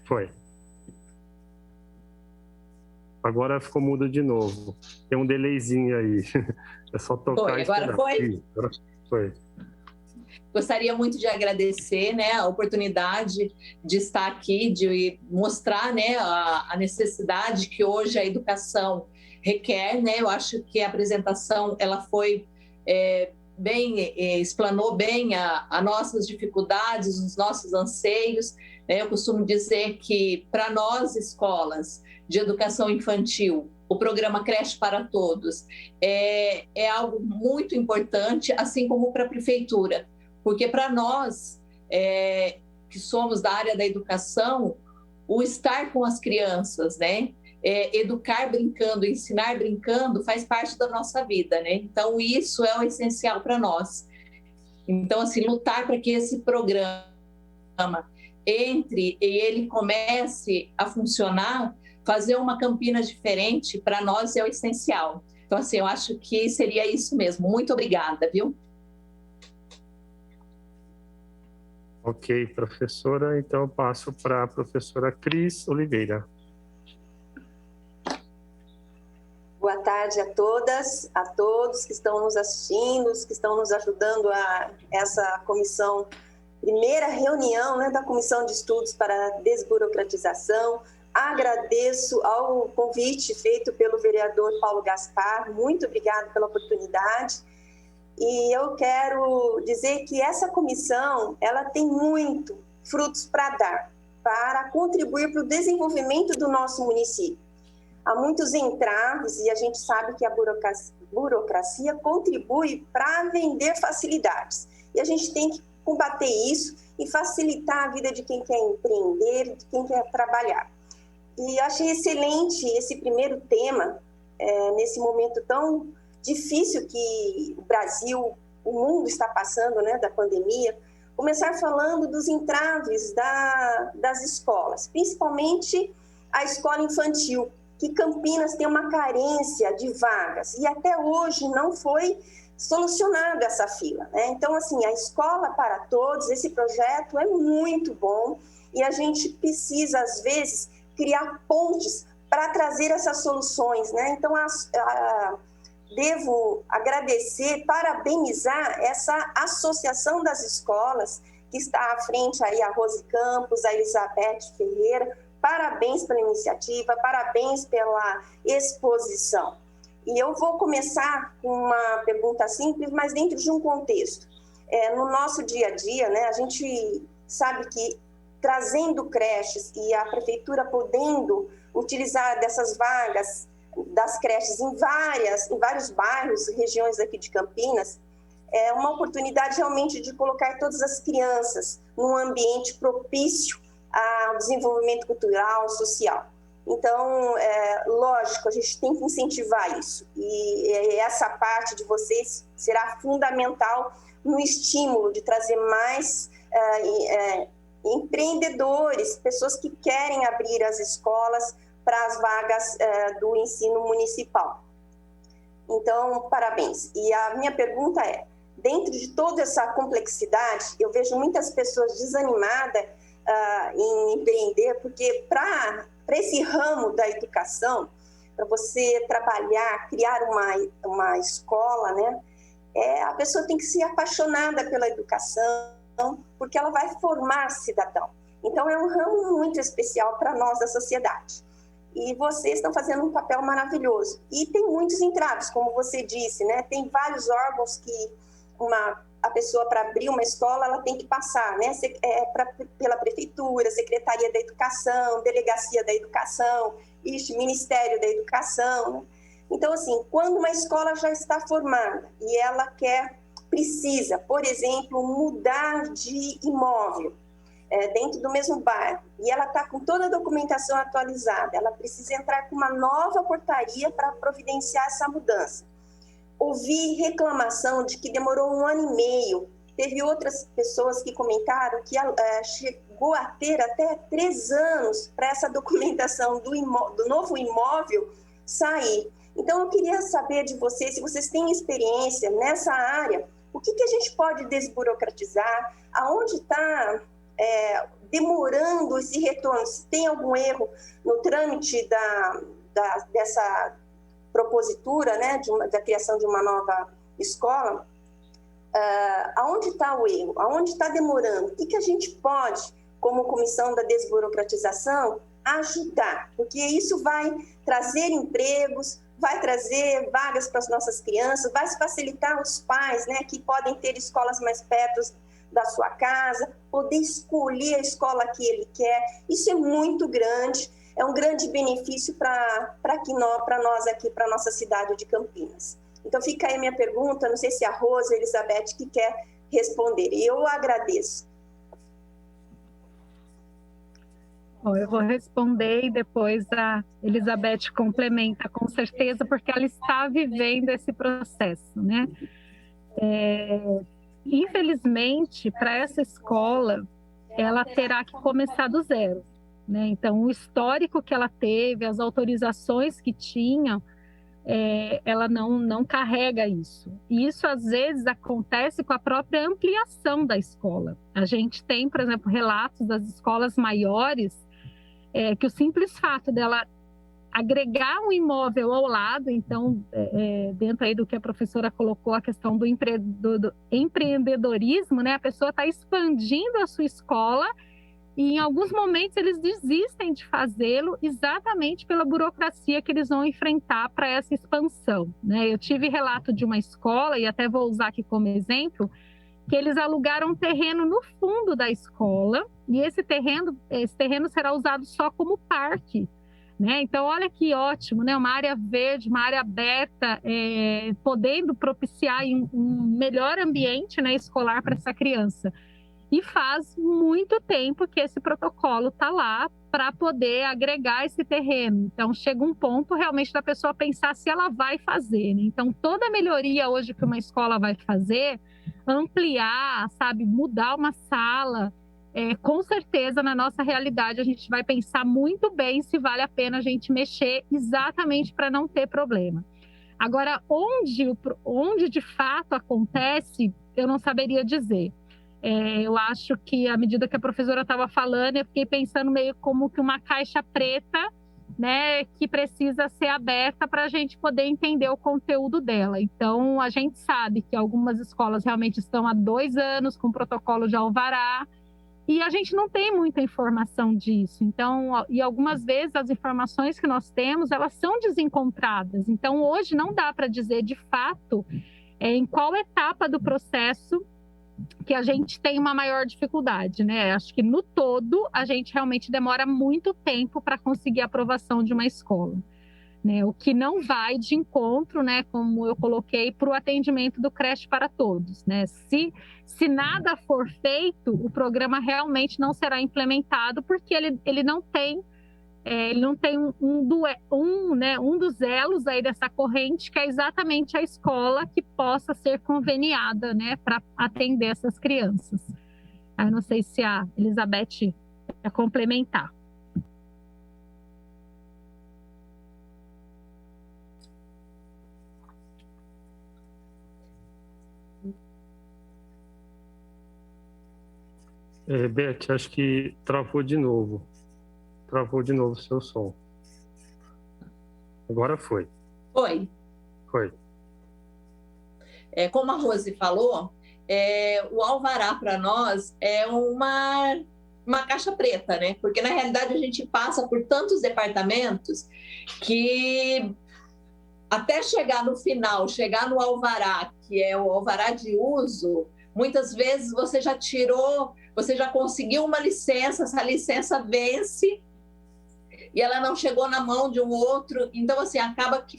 Speaker 3: Foi. Agora ficou mudo de novo. Tem um delayzinho aí. É só tocar e
Speaker 5: esperar. Agora foi?
Speaker 3: Agora foi.
Speaker 5: Gostaria muito de agradecer, né, a oportunidade de estar aqui, de mostrar, né, a necessidade que hoje a educação requer, né? Eu acho que a apresentação ela foi explanou bem as nossas dificuldades, os nossos anseios. Eu costumo dizer que, para nós, escolas de educação infantil, o programa Creche para Todos é algo muito importante, assim como para a prefeitura, porque para nós, que somos da área da educação, o estar com as crianças, né? Educar brincando, ensinar brincando, faz parte da nossa vida, né? Então, isso é o essencial para nós. Então, assim, lutar para que esse programa entre e ele comece a funcionar, fazer uma Campinas diferente, para nós é o essencial. Então, assim, eu acho que seria isso mesmo. Muito obrigada, viu?
Speaker 3: Ok, professora. Então, eu passo para a professora Cris Oliveira.
Speaker 6: Boa tarde a todas, a todos que estão nos assistindo, os que estão nos ajudando a essa comissão, primeira reunião, né, da Comissão de Estudos para a Desburocratização. Agradeço ao convite feito pelo vereador Paulo Gaspar, muito obrigada pela oportunidade. E eu quero dizer que essa comissão, ela tem muito frutos para dar, para contribuir para o desenvolvimento do nosso município. Há muitos entraves e a gente sabe que a burocracia contribui para vender facilidades. E a gente tem que combater isso e facilitar a vida de quem quer empreender, de quem quer trabalhar. E achei excelente esse primeiro tema, nesse momento tão difícil que o Brasil, o mundo está passando, né, da pandemia, começar falando dos entraves das escolas, principalmente a escola infantil, que Campinas tem uma carência de vagas e até hoje não foi solucionada essa fila, né? Então, assim, a Escola para Todos, esse projeto é muito bom e a gente precisa, às vezes, criar pontes para trazer essas soluções, né? Então, devo agradecer, parabenizar essa associação das escolas que está à frente aí, a Rose Campos, a Elizabeth Ferreira. Parabéns pela iniciativa, parabéns pela exposição. E eu vou começar com uma pergunta simples, mas dentro de um contexto. No nosso dia a dia, né, a gente sabe que trazendo creches e a prefeitura podendo utilizar dessas vagas das creches em vários bairros, regiões aqui de Campinas, é uma oportunidade realmente de colocar todas as crianças num ambiente propício ao desenvolvimento cultural, social. Então, lógico, a gente tem que incentivar isso. E essa parte de vocês será fundamental no estímulo de trazer mais empreendedores, pessoas que querem abrir as escolas para as vagas do ensino municipal. Então, parabéns. E a minha pergunta é, dentro de toda essa complexidade, eu vejo muitas pessoas desanimadas em empreender, porque para esse ramo da educação, para você trabalhar, criar uma escola, né, a pessoa tem que ser apaixonada pela educação, porque ela vai formar cidadão. Então, é um ramo muito especial para nós da sociedade. E vocês estão fazendo um papel maravilhoso. E tem muitos entraves, como você disse, né? Tem vários órgãos que a pessoa, para abrir uma escola, ela tem que passar, né? Pela prefeitura, Secretaria da Educação, Delegacia da Educação, Ministério da Educação, né? Então, assim, quando uma escola já está formada e ela precisa, por exemplo, mudar de imóvel dentro do mesmo bairro, e ela está com toda a documentação atualizada, ela precisa entrar com uma nova portaria para providenciar essa mudança. Ouvi reclamação de que demorou 1 ano e meio. Teve outras pessoas que comentaram que chegou a ter até 3 anos para essa documentação do novo imóvel sair. Então, eu queria saber de vocês, se vocês têm experiência nessa área, o que a gente pode desburocratizar, aonde está demorando esse retorno, se tem algum erro no trâmite dessa propositura, né, da criação de uma nova escola, aonde está o erro, aonde está demorando, o que a gente pode, como Comissão da Desburocratização, ajudar, porque isso vai trazer empregos, vai trazer vagas para as nossas crianças, vai facilitar os pais, né, que podem ter escolas mais perto da sua casa, poder escolher a escola que ele quer. Isso é muito grande, é um grande benefício para nós aqui, para a nossa cidade de Campinas. Então, fica aí a minha pergunta, não sei se a Rose ou a Elizabeth que quer responder. Eu agradeço.
Speaker 4: Bom, eu vou responder e depois a Elizabeth complementa, com certeza, porque ela está vivendo esse processo, né? infelizmente, para essa escola, ela terá que começar do zero, né? Então, o histórico que ela teve, as autorizações que tinha, ela não carrega isso. E isso, às vezes, acontece com a própria ampliação da escola. A gente tem, por exemplo, relatos das escolas maiores, que o simples fato dela agregar um imóvel ao lado, então, dentro aí do que a professora colocou, a questão do empreendedorismo, né? A pessoa está expandindo a sua escola e, em alguns momentos, eles desistem de fazê-lo exatamente pela burocracia que eles vão enfrentar para essa expansão, né? Eu tive relato de uma escola, e até vou usar aqui como exemplo, que eles alugaram um terreno no fundo da escola, e esse terreno será usado só como parque, né? Então, olha que ótimo, né? Uma área verde, uma área aberta, podendo propiciar um melhor ambiente, né, escolar para essa criança. E faz muito tempo que esse protocolo está lá para poder agregar esse terreno. Então, chega um ponto realmente da pessoa pensar se ela vai fazer, né? Então, toda melhoria hoje que uma escola vai fazer, ampliar, sabe, mudar uma sala, com certeza, na nossa realidade, a gente vai pensar muito bem se vale a pena a gente mexer exatamente para não ter problema. Agora, onde de fato acontece, eu não saberia dizer. Eu acho que, à medida que a professora estava falando, eu fiquei pensando meio como que uma caixa preta, né, que precisa ser aberta para a gente poder entender o conteúdo dela. Então, a gente sabe que algumas escolas realmente estão há 2 anos com protocolo de alvará, e a gente não tem muita informação disso. Então, e algumas vezes as informações que nós temos, elas são desencontradas. Então, hoje não dá para dizer de fato em qual etapa do processo que a gente tem uma maior dificuldade, né? Acho que no todo a gente realmente demora muito tempo para conseguir a aprovação de uma escola, né? O que não vai de encontro, né, como eu coloquei, para o atendimento do creche para todos, né? Se nada for feito, o programa realmente não será implementado, porque ele não tem um dos elos aí dessa corrente, que é exatamente a escola que possa ser conveniada, né, para atender essas crianças. Eu não sei se a Elizabeth quer complementar.
Speaker 3: Beth, acho que travou de novo o seu som. Agora foi.
Speaker 5: Foi. Como a Rose falou, o alvará para nós é uma caixa preta, né? Porque na realidade a gente passa por tantos departamentos que até chegar no final, chegar no alvará, que é o alvará de uso, muitas vezes você já conseguiu uma licença, essa licença vence e ela não chegou na mão de um outro, então assim, acaba que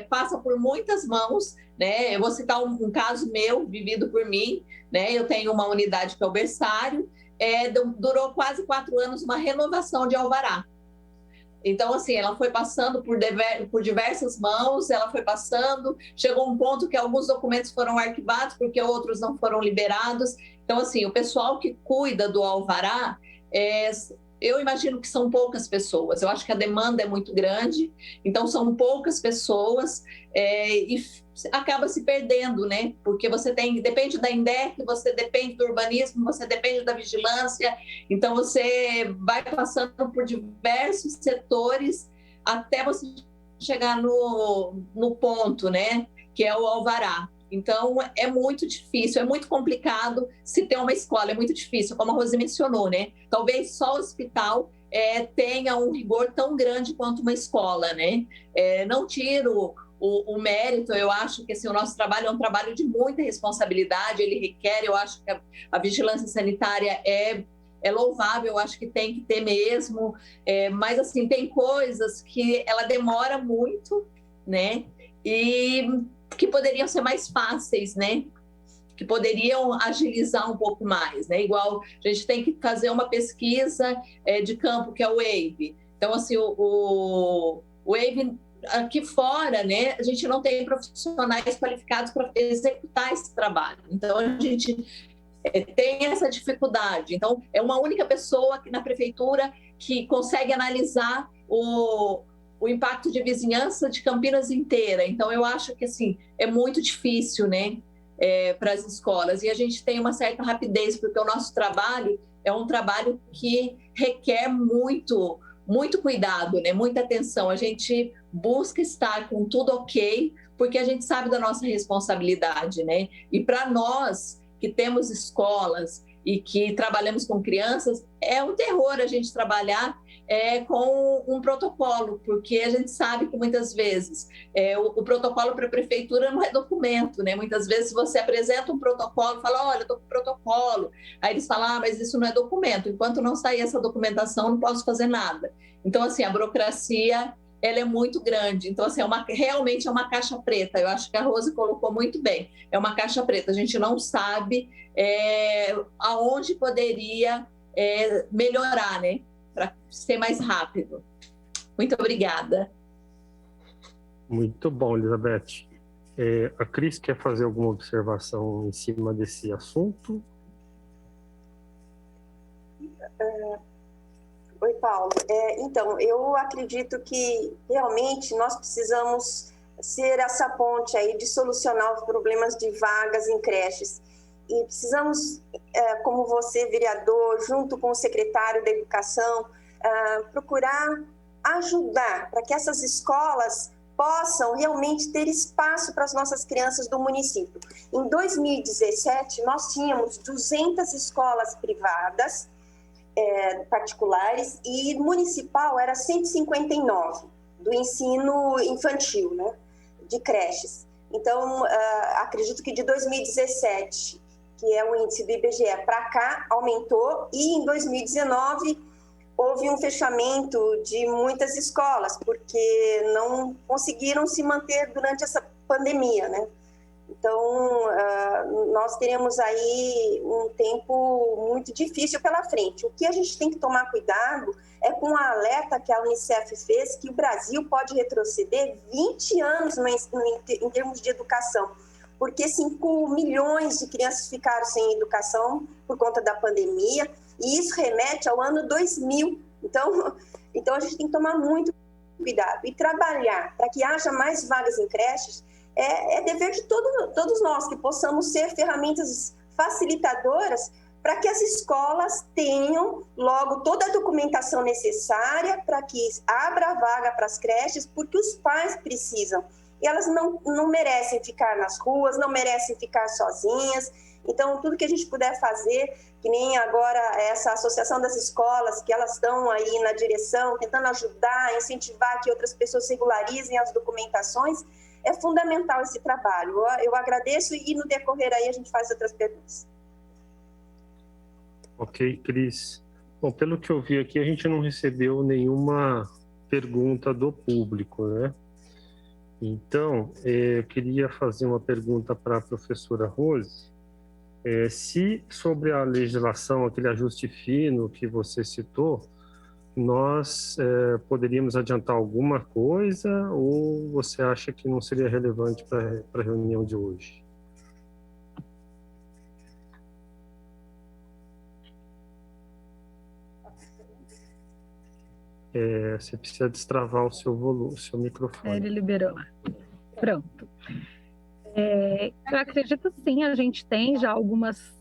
Speaker 5: passa por muitas mãos, né? Eu vou citar um caso meu, vivido por mim, né? Eu tenho uma unidade que é o berçário, durou quase 4 anos uma renovação de alvará. Então, assim, ela foi passando por diversas mãos, chegou um ponto que alguns documentos foram arquivados porque outros não foram liberados. Então, assim, o pessoal que cuida do alvará, eu imagino que são poucas pessoas. Eu acho que a demanda é muito grande, então são poucas pessoas e acaba se perdendo, né? Porque depende da INDEC, você depende do urbanismo, você depende da vigilância, então você vai passando por diversos setores até você chegar no ponto, né? Que é o alvará. Então, é muito difícil, é muito complicado se ter uma escola, é muito difícil, como a Rose mencionou, né? Talvez só o hospital tenha um rigor tão grande quanto uma escola, né? Não tiro o mérito, eu acho que assim, o nosso trabalho é um trabalho de muita responsabilidade, ele requer, eu acho que a vigilância sanitária é louvável, eu acho que tem que ter mesmo, mas assim, tem coisas que ela demora muito, né? E que poderiam ser mais fáceis, né? Que poderiam agilizar um pouco mais, né? Igual a gente tem que fazer uma pesquisa de campo, que é o WAVE. Então, assim, o WAVE, aqui fora, né, a gente não tem profissionais qualificados para executar esse trabalho. Então, a gente tem essa dificuldade. Então, é uma única pessoa aqui na prefeitura que consegue analisar o impacto de vizinhança de Campinas inteira. Então, eu acho que, assim, é muito difícil, né, para as escolas. E a gente tem uma certa rapidez, porque o nosso trabalho é um trabalho que requer muito cuidado, né, muita atenção. A gente busca estar com tudo ok, porque a gente sabe da nossa responsabilidade, né? E para nós que temos escolas e que trabalhamos com crianças, é um terror a gente trabalhar com um protocolo, porque a gente sabe que muitas vezes o protocolo para a prefeitura não é documento, né? Muitas vezes você apresenta um protocolo, fala, olha, estou com protocolo. Aí eles falam, mas isso não é documento. Enquanto não sair essa documentação, não posso fazer nada. Então, assim, a burocracia, ela é muito grande. Então, assim, realmente é uma caixa preta. Eu acho que a Rose colocou muito bem. É uma caixa preta. A gente não sabe aonde poderia melhorar, né? Para ser mais rápido. Muito obrigada.
Speaker 3: Muito bom, Elizabeth. A Cris quer fazer alguma observação em cima desse assunto?
Speaker 6: Oi, Paulo. Então, eu acredito que realmente nós precisamos ser essa ponte aí de solucionar os problemas de vagas em creches. E precisamos, como você, vereador, junto com o secretário da Educação, procurar ajudar para que essas escolas possam realmente ter espaço para as nossas crianças do município. Em 2017, nós tínhamos 200 escolas privadas, particulares, e municipal era 159 do ensino infantil, né, de creches. Então, acredito que de 2017, que é o índice do IBGE, para cá, aumentou, e em 2019 houve um fechamento de muitas escolas, porque não conseguiram se manter durante essa pandemia, né? Então, nós teremos aí um tempo muito difícil pela frente. O que a gente tem que tomar cuidado é com o alerta que a Unicef fez, que o Brasil pode retroceder 20 anos em termos de educação, porque 5 milhões de crianças ficaram sem educação por conta da pandemia, e isso remete ao ano 2000. Então a gente tem que tomar muito cuidado e trabalhar para que haja mais vagas em creches. É dever de todos nós, que possamos ser ferramentas facilitadoras para que as escolas tenham logo toda a documentação necessária para que abra vaga para as creches, porque os pais precisam. E elas não merecem ficar nas ruas, não merecem ficar sozinhas. Então, tudo que a gente puder fazer, que nem agora essa associação das escolas, que elas estão aí na direção, tentando ajudar, incentivar que outras pessoas regularizem as documentações, é fundamental esse trabalho. Eu agradeço, e no decorrer aí a gente faz outras perguntas.
Speaker 3: Ok, Cris. Bom, pelo que eu vi aqui, a gente não recebeu nenhuma pergunta do público, né? Então, eu queria fazer uma pergunta para a professora Rose. Se sobre a legislação, aquele ajuste fino que você citou, nós poderíamos adiantar alguma coisa, ou você acha que não seria relevante para a reunião de hoje? Você precisa destravar o seu volume, o seu microfone.
Speaker 4: Ele liberou lá. Pronto. Eu acredito sim, a gente tem já algumas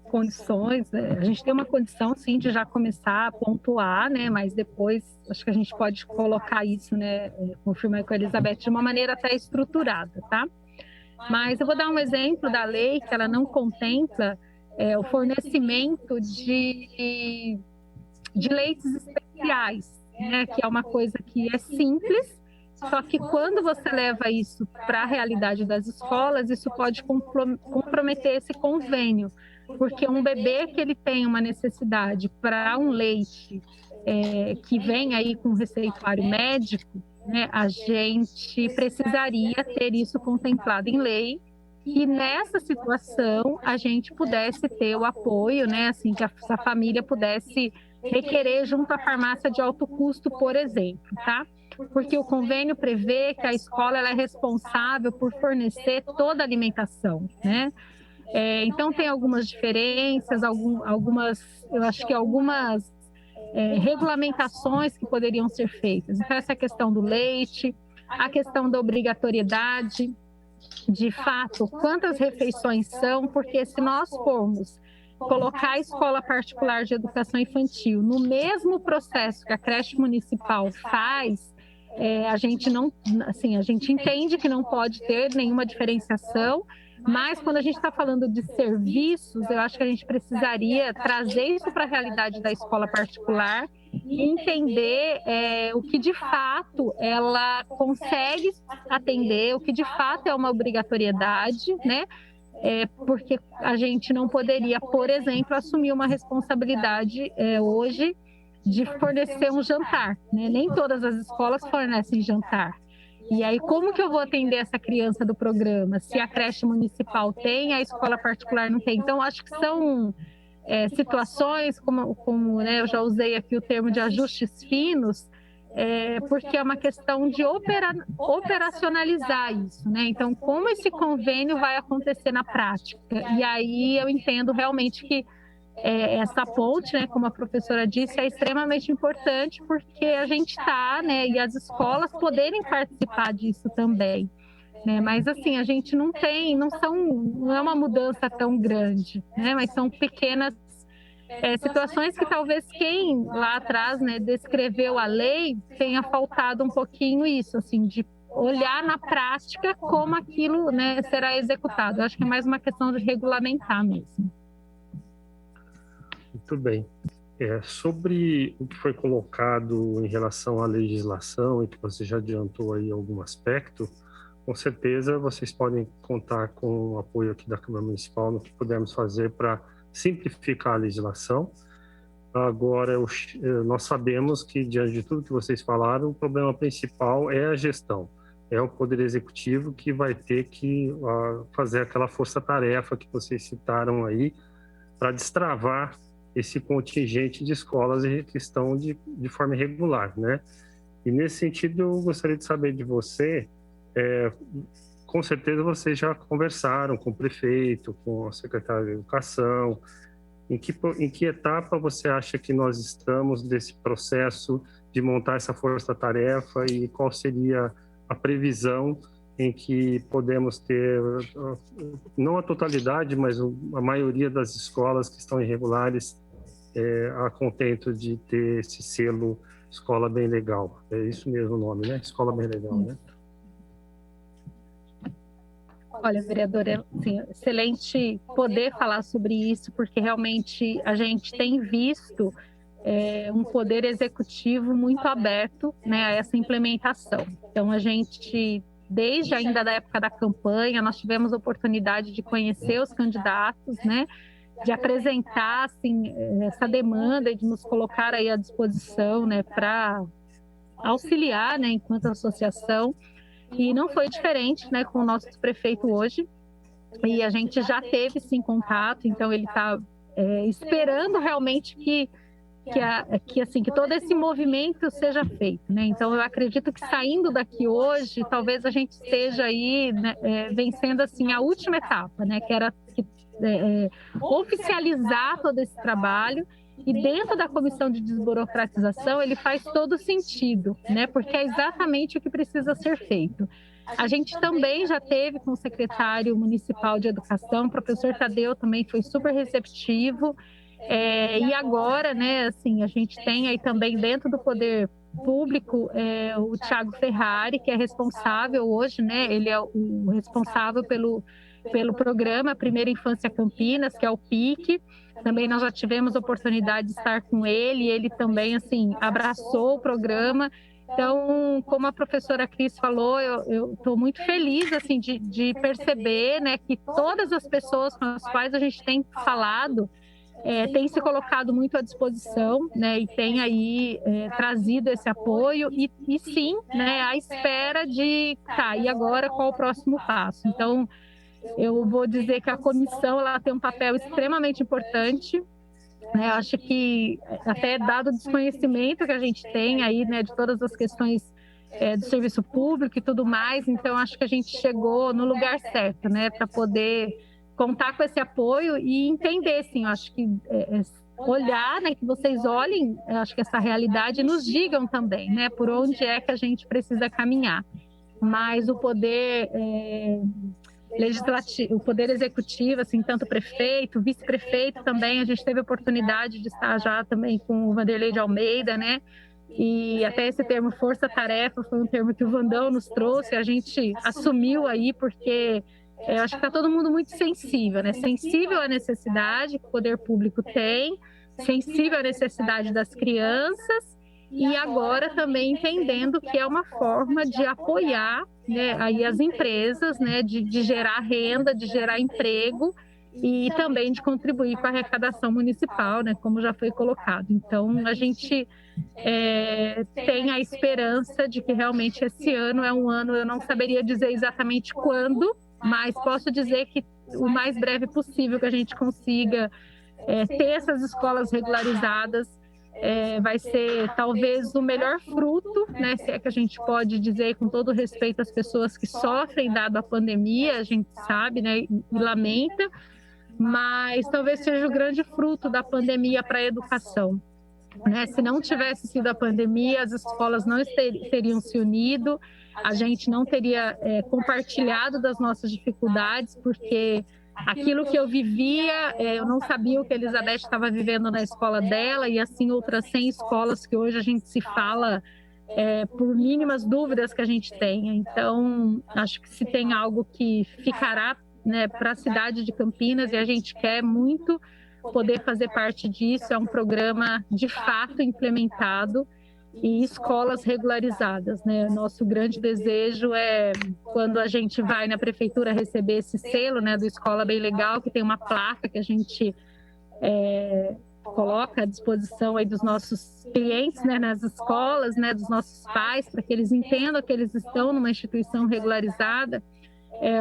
Speaker 4: condições, a gente tem uma condição sim de já começar a pontuar, né, mas depois acho que a gente pode colocar isso, né, confirmar com a Elizabeth de uma maneira até estruturada, tá? Mas eu vou dar um exemplo da lei que ela não contempla o fornecimento de leites especiais, né, que é uma coisa que é simples. Só que quando você leva isso para a realidade das escolas, isso pode comprometer esse convênio, porque um bebê que ele tem uma necessidade para um leite que vem aí com receituário médico, né, a gente precisaria ter isso contemplado em lei, que nessa situação a gente pudesse ter o apoio, né, assim, que a família pudesse requerer junto à farmácia de alto custo, por exemplo, tá? Porque o convênio prevê que a escola ela é responsável por fornecer toda a alimentação, né? Então tem algumas diferenças, eu acho que algumas regulamentações que poderiam ser feitas. Então essa questão do leite, a questão da obrigatoriedade, de fato, quantas refeições são, porque se nós formos colocar a escola particular de educação infantil no mesmo processo que a creche municipal faz, a gente não, assim, a gente entende que não pode ter nenhuma diferenciação, mas quando a gente está falando de serviços, eu acho que a gente precisaria trazer isso para a realidade da escola particular e entender o que de fato ela consegue atender, o que de fato é uma obrigatoriedade, né? Porque a gente não poderia, por exemplo, assumir uma responsabilidade hoje de fornecer um jantar, né? Nem todas as escolas fornecem jantar. E aí, como que eu vou atender essa criança do programa? Se a creche municipal tem, a escola particular não tem. Então, acho que são situações, como né, eu já usei aqui o termo de ajustes finos, porque é uma questão de operacionalizar isso, né? Então, como esse convênio vai acontecer na prática? E aí eu entendo realmente que essa ponte, né, como a professora disse, é extremamente importante porque a gente está, né, e as escolas poderem participar disso também, né? Mas assim, a gente não é uma mudança tão grande, né? Mas são pequenas situações que talvez quem lá atrás, né, descreveu a lei tenha faltado um pouquinho isso, assim, de olhar na prática como aquilo, né, será executado. Eu acho que é mais uma questão de regulamentar mesmo.
Speaker 3: Muito bem. Sobre o que foi colocado em relação à legislação e que você já adiantou aí algum aspecto, com certeza vocês podem contar com o apoio aqui da Câmara Municipal no que pudermos fazer para simplificar a legislação. Agora, nós sabemos que, diante de tudo que vocês falaram, o problema principal é a gestão. É o Poder Executivo que vai ter que fazer aquela força-tarefa que vocês citaram aí para destravar esse contingente de escolas que estão de forma irregular, né? E nesse sentido, eu gostaria de saber de você, com certeza vocês já conversaram com o prefeito, com a secretária de Educação, em que etapa você acha que nós estamos desse processo de montar essa força-tarefa e qual seria a previsão em que podemos ter, não a totalidade, mas a maioria das escolas que estão irregulares a contento de ter esse selo Escola Bem Legal. É isso mesmo o nome, né? Escola Bem Legal, né?
Speaker 4: Olha, vereadora, assim, excelente poder falar sobre isso, porque realmente a gente tem visto um poder executivo muito aberto, né, a essa implementação. Então, a gente, desde ainda da época da campanha, nós tivemos a oportunidade de conhecer os candidatos, né, de apresentar assim, essa demanda e de nos colocar aí à disposição, né, para auxiliar, né, enquanto associação. E não foi diferente, né, com o nosso prefeito hoje. E a gente já teve sim contato, então ele está esperando realmente que todo esse movimento seja feito, né? Então eu acredito que saindo daqui hoje, talvez a gente esteja aí, né, vencendo assim a última etapa, né? Que era oficializar todo esse trabalho. E dentro da comissão de desburocratização, ele faz todo sentido, né? Porque é exatamente o que precisa ser feito. A gente também já teve com o secretário municipal de educação, o professor Tadeu também foi super receptivo. E agora, né, assim, a gente tem aí também dentro do poder público o Thiago Ferrari, que é responsável hoje, né? Ele é o responsável pelo programa Primeira Infância Campinas, que é o PIC. Também nós já tivemos a oportunidade de estar com ele, ele também, assim, abraçou o programa. Então, como a professora Cris falou, eu estou muito feliz, assim, de perceber, né, que todas as pessoas com as quais a gente tem falado têm se colocado muito à disposição, né, e tem aí trazido esse apoio e sim, né, à espera de, e agora qual o próximo passo? Então, eu vou dizer que a comissão ela tem um papel extremamente importante, né? Eu acho que até dado o desconhecimento que a gente tem aí, né, de todas as questões do serviço público e tudo mais, então acho que a gente chegou no lugar certo, né, para poder contar com esse apoio e entender, sim, eu acho que olhar, né, que vocês olhem, eu acho que essa realidade, e nos digam também, né, por onde é que a gente precisa caminhar. Mas o poder legislativo, o poder executivo, assim, tanto prefeito, vice-prefeito também, a gente teve a oportunidade de estar já também com o Vanderlei de Almeida, né, e até esse termo força-tarefa foi um termo que o Vandão nos trouxe, a gente assumiu aí porque eu acho que está todo mundo muito sensível, né? Sensível à necessidade que o poder público tem, sensível à necessidade das crianças e agora também entendendo que é uma forma de apoiar, né, aí as empresas, né, de gerar renda, de gerar emprego e também de contribuir com a arrecadação municipal, né, como já foi colocado. Então, a gente tem a esperança de que realmente esse ano é um ano, eu não saberia dizer exatamente quando, mas posso dizer que o mais breve possível que a gente consiga ter essas escolas regularizadas vai ser talvez o melhor fruto, né, se é que a gente pode dizer com todo respeito às pessoas que sofrem dado a pandemia, a gente sabe, né, e lamenta, mas talvez seja o grande fruto da pandemia para a educação. Né? Se não tivesse sido a pandemia, as escolas não teriam se unido, a gente não teria compartilhado das nossas dificuldades, porque aquilo que eu vivia, eu não sabia o que a Elizabeth estava vivendo na escola dela, e assim outras 100 escolas que hoje a gente se fala por mínimas dúvidas que a gente tenha. Então, acho que se tem algo que ficará, né, para a cidade de Campinas, e a gente quer muito poder fazer parte disso, é um programa de fato implementado e escolas regularizadas, né? Nosso grande desejo é quando a gente vai na prefeitura receber esse selo, né, do Escola Bem Legal, que tem uma placa que a gente coloca à disposição aí dos nossos clientes, né, nas escolas, né, dos nossos pais, para que eles entendam que eles estão numa instituição regularizada.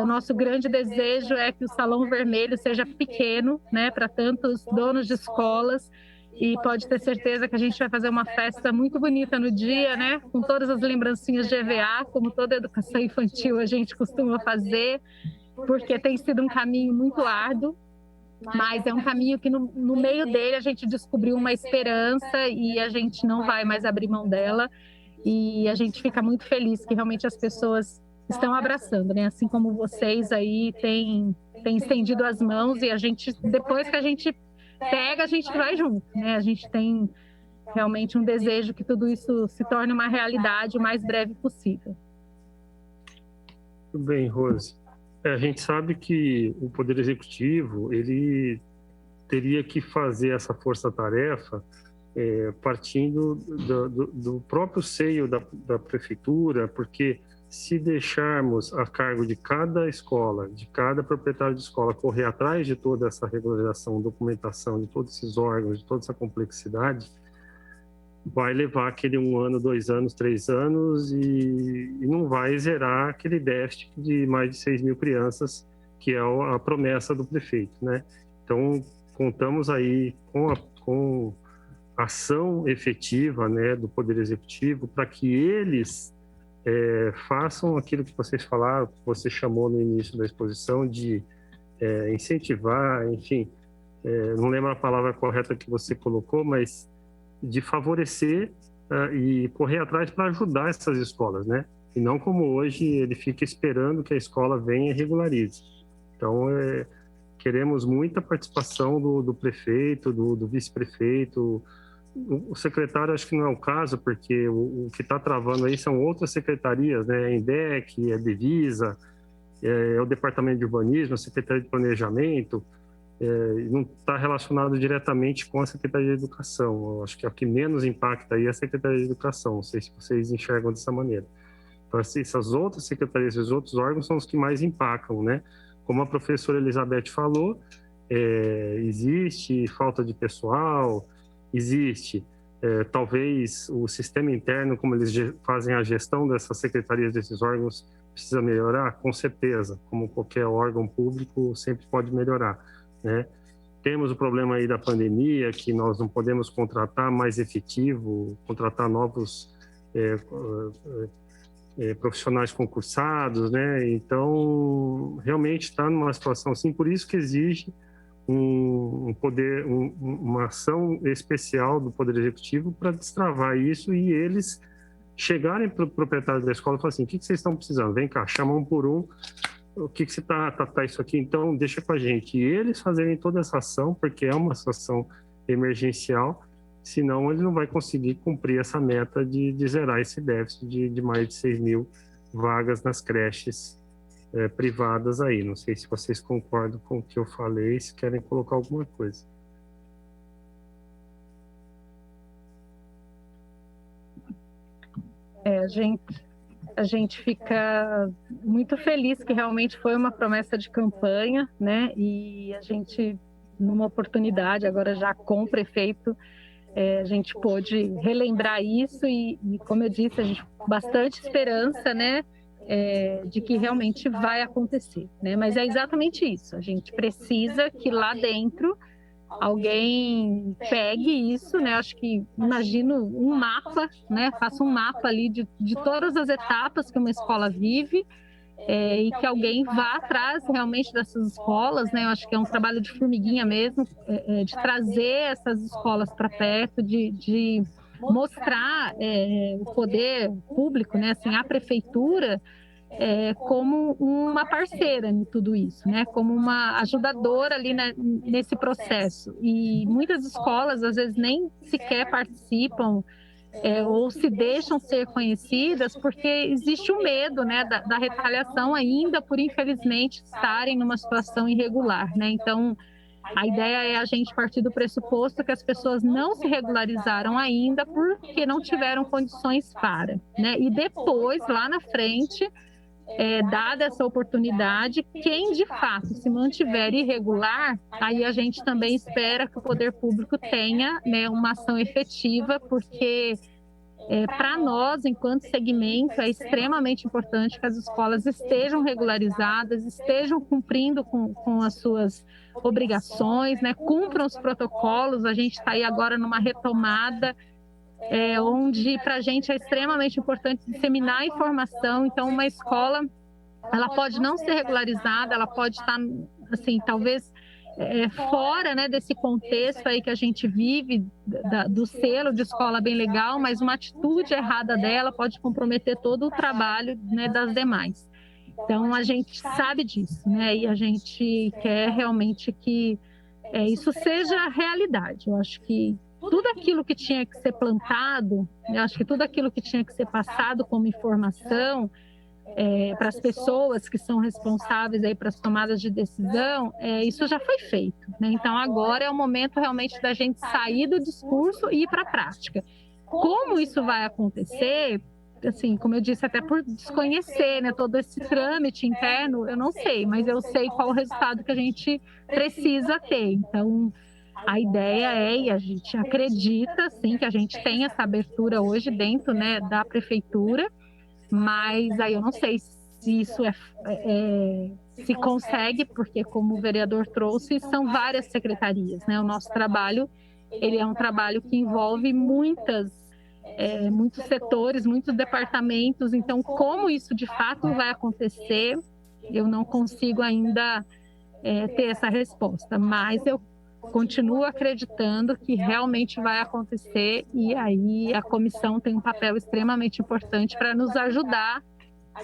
Speaker 4: O nosso grande desejo é que o Salão Vermelho seja pequeno, né, para tantos donos de escolas, e pode ter certeza que a gente vai fazer uma festa muito bonita no dia, né, com todas as lembrancinhas de EVA, como toda educação infantil a gente costuma fazer, porque tem sido um caminho muito árduo, mas é um caminho que no meio dele a gente descobriu uma esperança e a gente não vai mais abrir mão dela, e a gente fica muito feliz que realmente as pessoas estão abraçando, né? Assim como vocês aí têm estendido as mãos, e a gente, depois que a gente pega, a gente vai junto, né? A gente tem realmente um desejo que tudo isso se torne uma realidade o mais breve possível.
Speaker 3: Tudo bem, Rose. A gente sabe que o Poder Executivo, ele teria que fazer essa força-tarefa partindo do próprio seio da prefeitura, porque se deixarmos a cargo de cada escola, de cada proprietário de escola, correr atrás de toda essa regularização, documentação, de todos esses órgãos, de toda essa complexidade, vai levar aquele 1 ano, 2 anos, 3 anos e não vai zerar aquele déficit de mais de 6 mil crianças, que é a promessa do prefeito, né? Então, contamos aí com ação efetiva, né, do Poder Executivo para que eles façam aquilo que vocês falaram, que você chamou no início da exposição, de incentivar, enfim, não lembro a palavra correta que você colocou, mas de favorecer e correr atrás para ajudar essas escolas, né? E não como hoje ele fica esperando que a escola venha e regularize. Então, queremos muita participação do prefeito, do vice-prefeito. O secretário acho que não é o caso, porque o que está travando aí são outras secretarias, né? A INDEC, a Devisa, o Departamento de Urbanismo, a Secretaria de Planejamento, não está relacionado diretamente com a Secretaria de Educação. Eu acho que é o que menos impacta aí é a Secretaria de Educação, não sei se vocês enxergam dessa maneira. Então, essas outras secretarias, esses outros órgãos são os que mais impactam, né? Como a professora Elizabeth falou, existe falta de pessoal, existe talvez o sistema interno, como eles fazem a gestão dessas secretarias, desses órgãos, precisa melhorar? Com certeza, como qualquer órgão público sempre pode melhorar, né? Temos o problema aí da pandemia, que nós não podemos contratar mais efetivo, contratar novos profissionais concursados, né? Então, realmente está numa situação assim, por isso que exige uma ação especial do Poder Executivo para destravar isso e eles chegarem para o proprietário da escola e falar assim, o que vocês estão precisando? Vem cá, chama um por um, o que você tá isso aqui, então deixa com a gente. E eles fazerem toda essa ação, porque é uma situação emergencial, senão ele não vai conseguir cumprir essa meta de zerar esse déficit de mais de 6 mil vagas nas creches privadas aí. Não sei se vocês concordam com o que eu falei, se querem colocar alguma coisa.
Speaker 4: A gente fica muito feliz que realmente foi uma promessa de campanha, né? E a gente, numa oportunidade, agora já com o prefeito, a gente pôde relembrar isso e, como eu disse, a gente bastante esperança, né? De que realmente vai acontecer, né? Mas é exatamente isso. A gente precisa que lá dentro alguém pegue isso, né? Acho que imagino um mapa, né? Faça um mapa ali de todas as etapas que uma escola vive e que alguém vá atrás realmente dessas escolas, né? Eu acho que é um trabalho de formiguinha mesmo, de trazer essas escolas para perto, de mostrar o poder público, né? Assim, a prefeitura como uma parceira em tudo isso, né? Como uma ajudadora ali nesse processo. E muitas escolas, às vezes, nem sequer participam ou se deixam ser conhecidas porque existe o medo, né, da retaliação ainda por, infelizmente, estarem numa situação irregular, né? Então, a ideia é a gente partir do pressuposto que as pessoas não se regularizaram ainda porque não tiveram condições para, né? E depois, lá na frente, dada essa oportunidade, quem de fato se mantiver irregular, aí a gente também espera que o poder público tenha, né, uma ação efetiva, porque para nós, enquanto segmento, é extremamente importante que as escolas estejam regularizadas, estejam cumprindo com as suas obrigações, né, cumpram os protocolos. A gente está aí agora numa retomada onde para a gente é extremamente importante disseminar a informação. Então, uma escola, ela pode não ser regularizada, ela pode estar, assim, talvez fora, né, desse contexto aí que a gente vive, do selo de escola bem legal, mas uma atitude errada dela pode comprometer todo o trabalho, né, das demais. Então, a gente sabe disso, né, e a gente quer realmente que isso seja realidade. Eu acho que tudo aquilo que tinha que ser plantado, eu acho que tudo aquilo que tinha que ser passado como informação para as pessoas que são responsáveis aí para as tomadas de decisão, isso já foi feito, né? Então agora é o momento realmente da gente sair do discurso e ir para a prática. Como isso vai acontecer? Assim, como eu disse, até por desconhecer, né, todo esse trâmite interno, eu não sei, mas eu sei qual o resultado que a gente precisa ter. Então, a ideia e a gente acredita, sim, que a gente tem essa abertura hoje dentro, né, da prefeitura, mas aí eu não sei se isso se consegue, porque como o vereador trouxe, são várias secretarias, né? O nosso trabalho, ele é um trabalho que envolve muitos setores, muitos departamentos. Então, como isso de fato vai acontecer, eu não consigo ainda ter essa resposta, mas eu continuo acreditando que realmente vai acontecer, e aí a comissão tem um papel extremamente importante para nos ajudar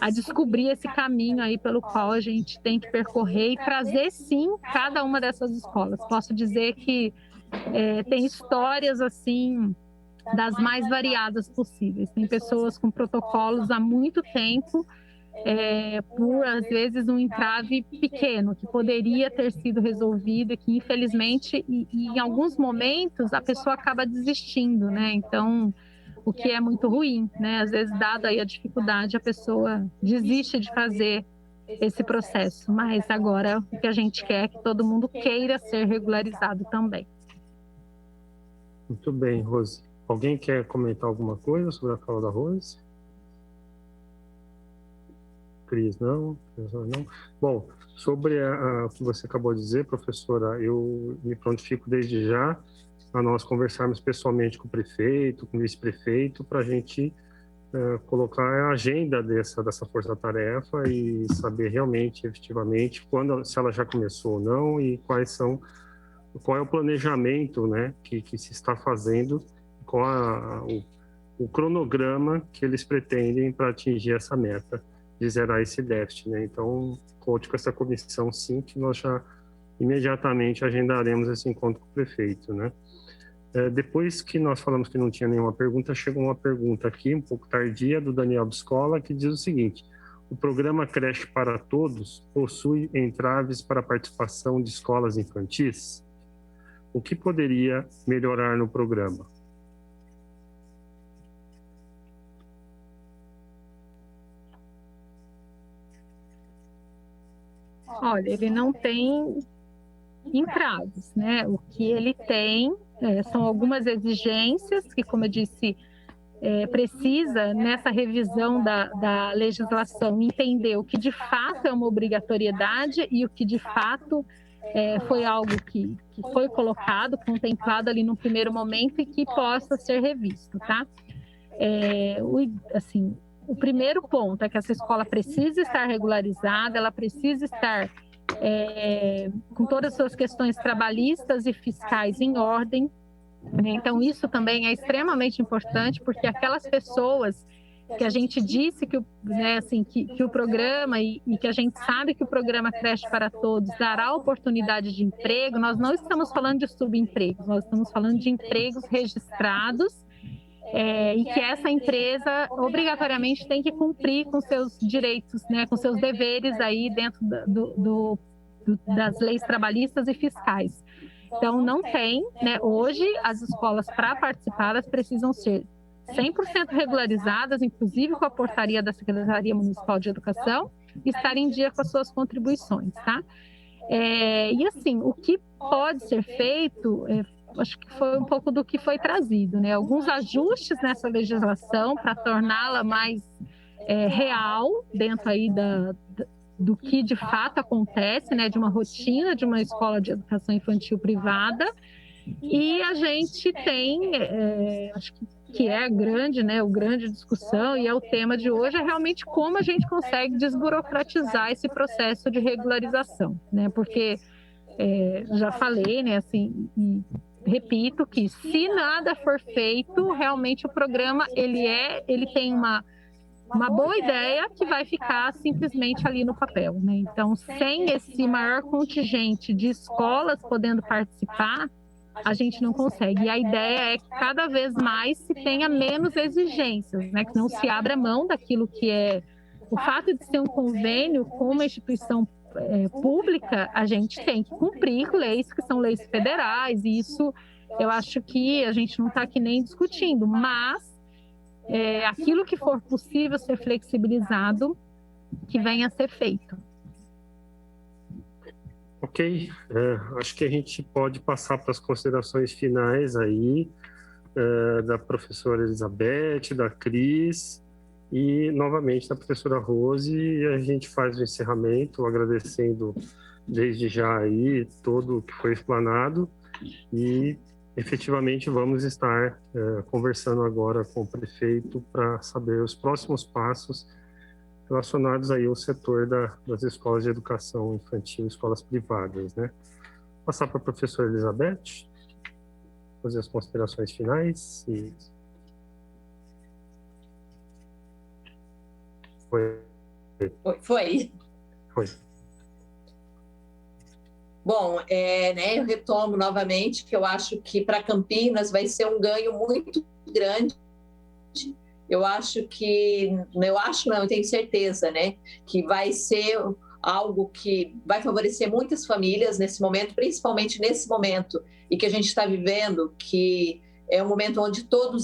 Speaker 4: a descobrir esse caminho aí pelo qual a gente tem que percorrer e trazer, sim, cada uma dessas escolas. Posso dizer que tem histórias, assim, das mais variadas possíveis. Tem pessoas com protocolos há muito tempo, por, às vezes, um entrave pequeno, que poderia ter sido resolvido, que, infelizmente, e em alguns momentos, a pessoa acaba desistindo, né? Então, o que é muito ruim, né? Às vezes, dada aí a dificuldade, a pessoa desiste de fazer esse processo. Mas agora, o que a gente quer é que todo mundo queira ser regularizado também.
Speaker 3: Muito bem, Rose. Alguém quer comentar alguma coisa sobre a fala da Rose? Cris, não? Não. Bom, sobre o que você acabou de dizer, professora, eu me prontifico desde já a nós conversarmos pessoalmente com o prefeito, com o vice-prefeito, para a gente colocar a agenda dessa força-tarefa e saber realmente, efetivamente, se ela já começou ou não e qual é o planejamento, né, que se está fazendo, qual o cronograma que eles pretendem para atingir essa meta de zerar esse déficit, né? Então, conte com essa comissão, sim, que nós já imediatamente agendaremos esse encontro com o prefeito, né? Depois que nós falamos que não tinha nenhuma pergunta, chegou uma pergunta aqui, um pouco tardia, do Daniel Biscola, que diz o seguinte: o programa Creche para Todos possui entraves para a participação de escolas infantis? O que poderia melhorar no programa?
Speaker 4: Olha, ele não tem entraves, né? O que ele tem são algumas exigências que, como eu disse, precisa, nessa revisão da legislação, entender o que de fato é uma obrigatoriedade e o que de fato foi algo que foi colocado, contemplado ali no primeiro momento e que possa ser revisto, tá? O primeiro ponto é que essa escola precisa estar regularizada, ela precisa estar com todas as suas questões trabalhistas e fiscais em ordem, né? Então, isso também é extremamente importante, porque aquelas pessoas que a gente disse que o programa e que a gente sabe que o programa Creche para Todos dará oportunidade de emprego, nós não estamos falando de subempregos, nós estamos falando de empregos registrados, e que essa empresa obrigatoriamente tem que cumprir com seus direitos, né, com seus deveres aí dentro das leis trabalhistas e fiscais. Então, não tem, né, hoje as escolas, para participar, elas precisam ser 100% regularizadas, inclusive com a portaria da Secretaria Municipal de Educação, e estar em dia com as suas contribuições, tá? E assim, o que pode ser feito, acho que foi um pouco do que foi trazido, né? Alguns ajustes nessa legislação para torná-la mais real dentro aí do que de fato acontece, né? De uma rotina de uma escola de educação infantil privada. E a gente tem, acho que é grande, né? O grande discussão e é o tema de hoje, é realmente como a gente consegue desburocratizar esse processo de regularização, né? Porque já falei, né? Assim, e repito que se nada for feito, realmente o programa ele tem uma boa ideia que vai ficar simplesmente ali no papel, né? Então, sem esse maior contingente de escolas podendo participar, a gente não consegue. E a ideia é que cada vez mais se tenha menos exigências, né? Que não se abra mão daquilo que é o fato de ser um convênio com uma instituição pública, a gente tem que cumprir leis que são leis federais, e isso eu acho que a gente não está aqui nem discutindo, mas aquilo que for possível ser flexibilizado, que venha a ser feito.
Speaker 3: Ok, acho que a gente pode passar para as considerações finais aí, da professora Elizabeth, da Cris e novamente da professora Rose, e a gente faz o encerramento agradecendo desde já aí todo o que foi explanado, e efetivamente vamos estar conversando agora com o prefeito para saber os próximos passos relacionados aí ao setor das escolas de educação infantil, escolas privadas, né? Passar para a professora Elizabeth, fazer as considerações finais.
Speaker 5: Foi. Bom, né, eu retomo novamente que eu acho que para Campinas vai ser um ganho muito grande. Eu tenho certeza, né, que vai ser algo que vai favorecer muitas famílias nesse momento, principalmente nesse momento e que a gente está vivendo, que é um momento onde todo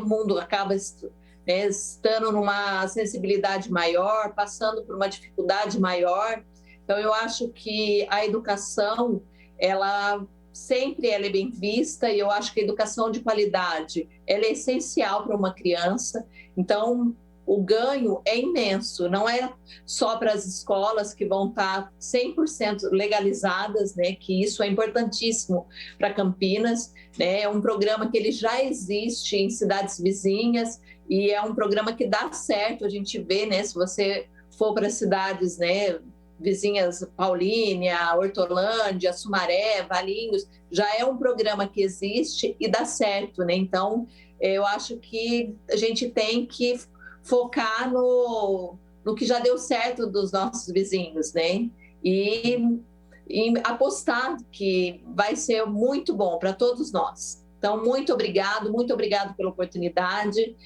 Speaker 5: mundo acaba estando numa sensibilidade maior, passando por uma dificuldade maior. Então, eu acho que a educação, ela é bem vista, e eu acho que a educação de qualidade, ela é essencial para uma criança. Então, o ganho é imenso, não é só para as escolas que vão estar 100% legalizadas, né, que isso é importantíssimo para Campinas, né, é um programa que ele já existe em cidades vizinhas e é um programa que dá certo, a gente vê, né, se você for para cidades, né, vizinhas, Paulínia, Hortolândia, Sumaré, Valinhos, já é um programa que existe e dá certo, né, então eu acho que a gente tem que focar no que já deu certo dos nossos vizinhos, né? E apostar que vai ser muito bom para todos nós. Então, muito obrigado pela oportunidade.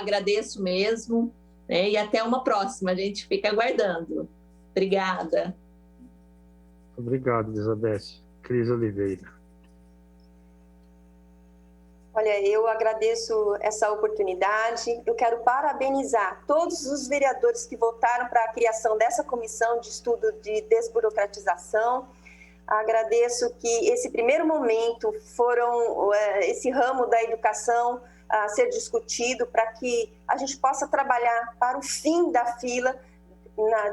Speaker 5: Agradeço mesmo, né? E até uma próxima. A gente fica aguardando. Obrigada.
Speaker 3: Obrigado, Elizabeth. Cris Oliveira.
Speaker 6: Olha, eu agradeço essa oportunidade. Eu quero parabenizar todos os vereadores que votaram para a criação dessa comissão de estudo de desburocratização. Agradeço que esse primeiro momento foram esse ramo da educação a ser discutido para que a gente possa trabalhar para o fim da fila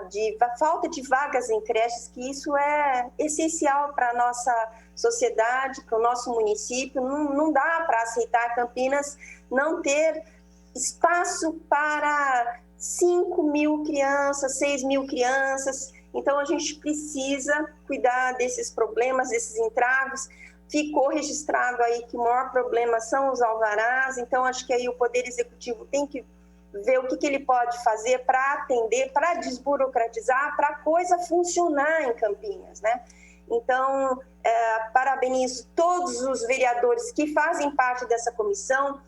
Speaker 6: de falta de vagas em creches, que isso é essencial para a nossa sociedade, para o nosso município. Não dá para aceitar Campinas não ter espaço para 5.000 crianças, 6.000 crianças. Então, a gente precisa cuidar desses problemas, desses entraves. Ficou registrado aí que o maior problema são os alvarás, então acho que aí o Poder Executivo tem que ver o que ele pode fazer para atender, para desburocratizar, para a coisa funcionar em Campinas, né? Então, parabenizo todos os vereadores que fazem parte dessa comissão.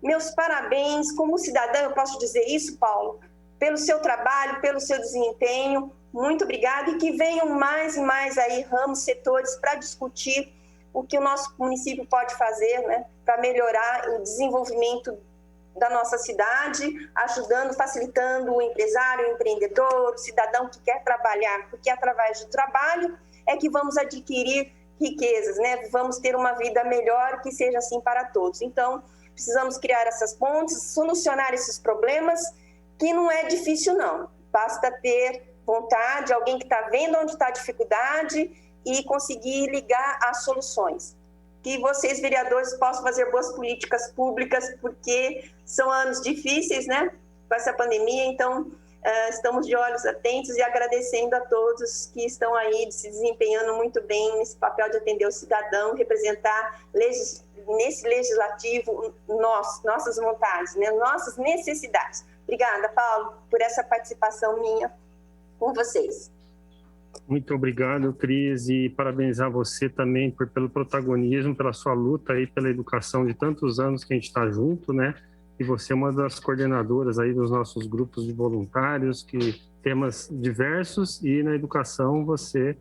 Speaker 6: Meus parabéns, como cidadã, eu posso dizer isso, Paulo, pelo seu trabalho, pelo seu desempenho. Muito obrigada e que venham mais e mais aí ramos, setores para discutir o que o nosso município pode fazer, né, para melhorar o desenvolvimento da nossa cidade, ajudando, facilitando o empresário, o empreendedor, o cidadão que quer trabalhar, porque através do trabalho é que vamos adquirir riquezas, né? Vamos ter uma vida melhor, que seja assim para todos. Então, precisamos criar essas pontes, solucionar esses problemas, que não é difícil não, basta ter vontade, alguém que está vendo onde está a dificuldade e conseguir ligar as soluções. Que vocês, vereadores, possam fazer boas políticas públicas, porque são anos difíceis, né, com essa pandemia, então estamos de olhos atentos e agradecendo a todos que estão aí se desempenhando muito bem nesse papel de atender o cidadão, representar nesse legislativo nossas vontades, né, nossas necessidades. Obrigada, Paulo, por essa participação minha com vocês.
Speaker 3: Muito obrigado, Cris, e parabenizar você também pelo protagonismo, pela sua luta aí pela educação de tantos anos que a gente está junto, né? E você é uma das coordenadoras aí dos nossos grupos de voluntários, que temas diversos, e na educação você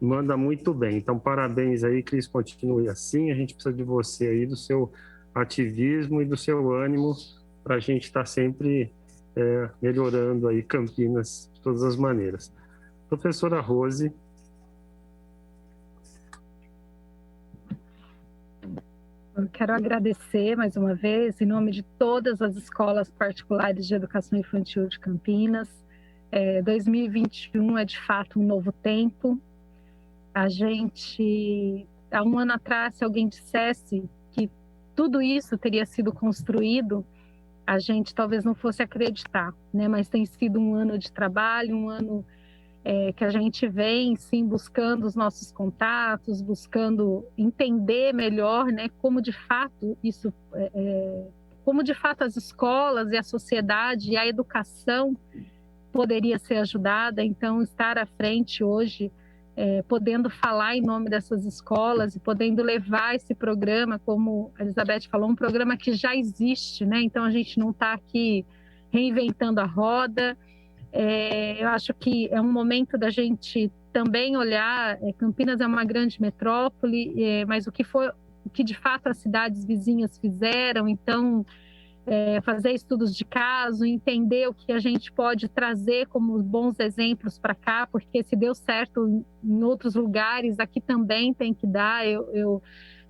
Speaker 3: manda muito bem. Então, parabéns aí, Cris, continue assim. A gente precisa de você aí, do seu ativismo e do seu ânimo, para a gente estar sempre melhorando aí Campinas de todas as maneiras. Professora Rose.
Speaker 4: Eu quero agradecer mais uma vez, em nome de todas as escolas particulares de educação infantil de Campinas. 2021 é de fato um novo tempo. A gente, há um ano atrás, se alguém dissesse que tudo isso teria sido construído, a gente talvez não fosse acreditar, né? Mas tem sido um ano de trabalho, um ano que a gente vem, sim, buscando os nossos contatos, buscando entender melhor, né, como de fato isso, como de fato as escolas e a sociedade e a educação poderia ser ajudada. Então, estar à frente hoje, podendo falar em nome dessas escolas e podendo levar esse programa, como a Elizabeth falou, um programa que já existe, né? Então, a gente não está aqui reinventando a roda. Eu acho que é um momento da gente também olhar, Campinas é uma grande metrópole, mas o que de fato as cidades vizinhas fizeram, então fazer estudos de caso, entender o que a gente pode trazer como bons exemplos para cá, porque se deu certo em outros lugares, aqui também tem que dar. Eu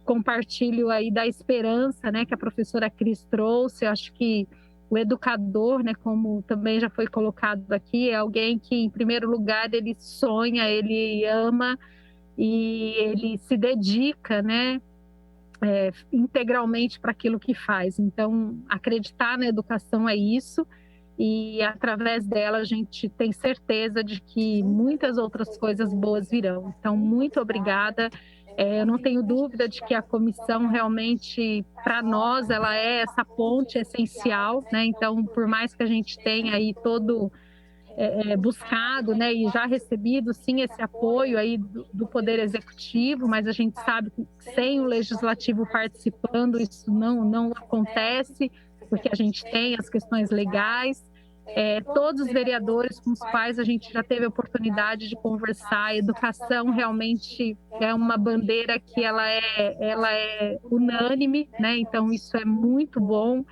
Speaker 4: compartilho aí da esperança, né, que a professora Cris trouxe. Eu acho que o educador, né, como também já foi colocado aqui, é alguém que, em primeiro lugar, ele sonha, ele ama e ele se dedica, né, integralmente para aquilo que faz. Então, acreditar na educação é isso, e através dela a gente tem certeza de que muitas outras coisas boas virão. Então, muito obrigada. Eu não tenho dúvida de que a comissão realmente, para nós, ela é essa ponte essencial, né? Então, por mais que a gente tenha aí todo buscado, né, e já recebido, sim, esse apoio aí do Poder Executivo, mas a gente sabe que sem o Legislativo participando, isso não acontece, porque a gente tem as questões legais. Todos os vereadores com os quais a gente já teve a oportunidade de conversar, a educação realmente é uma bandeira que ela é unânime, né? Então isso é muito bom.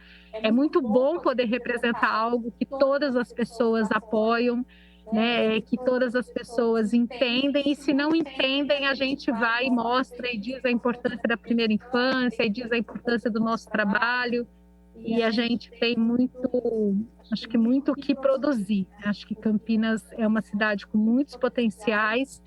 Speaker 4: É muito bom poder representar algo que todas as pessoas apoiam, né? Que todas as pessoas entendem, e se não entendem, a gente vai e mostra e diz a importância da primeira infância, e diz a importância do nosso trabalho. E a gente tem acho que muito o que produzir. Acho que Campinas é uma cidade com muitos potenciais.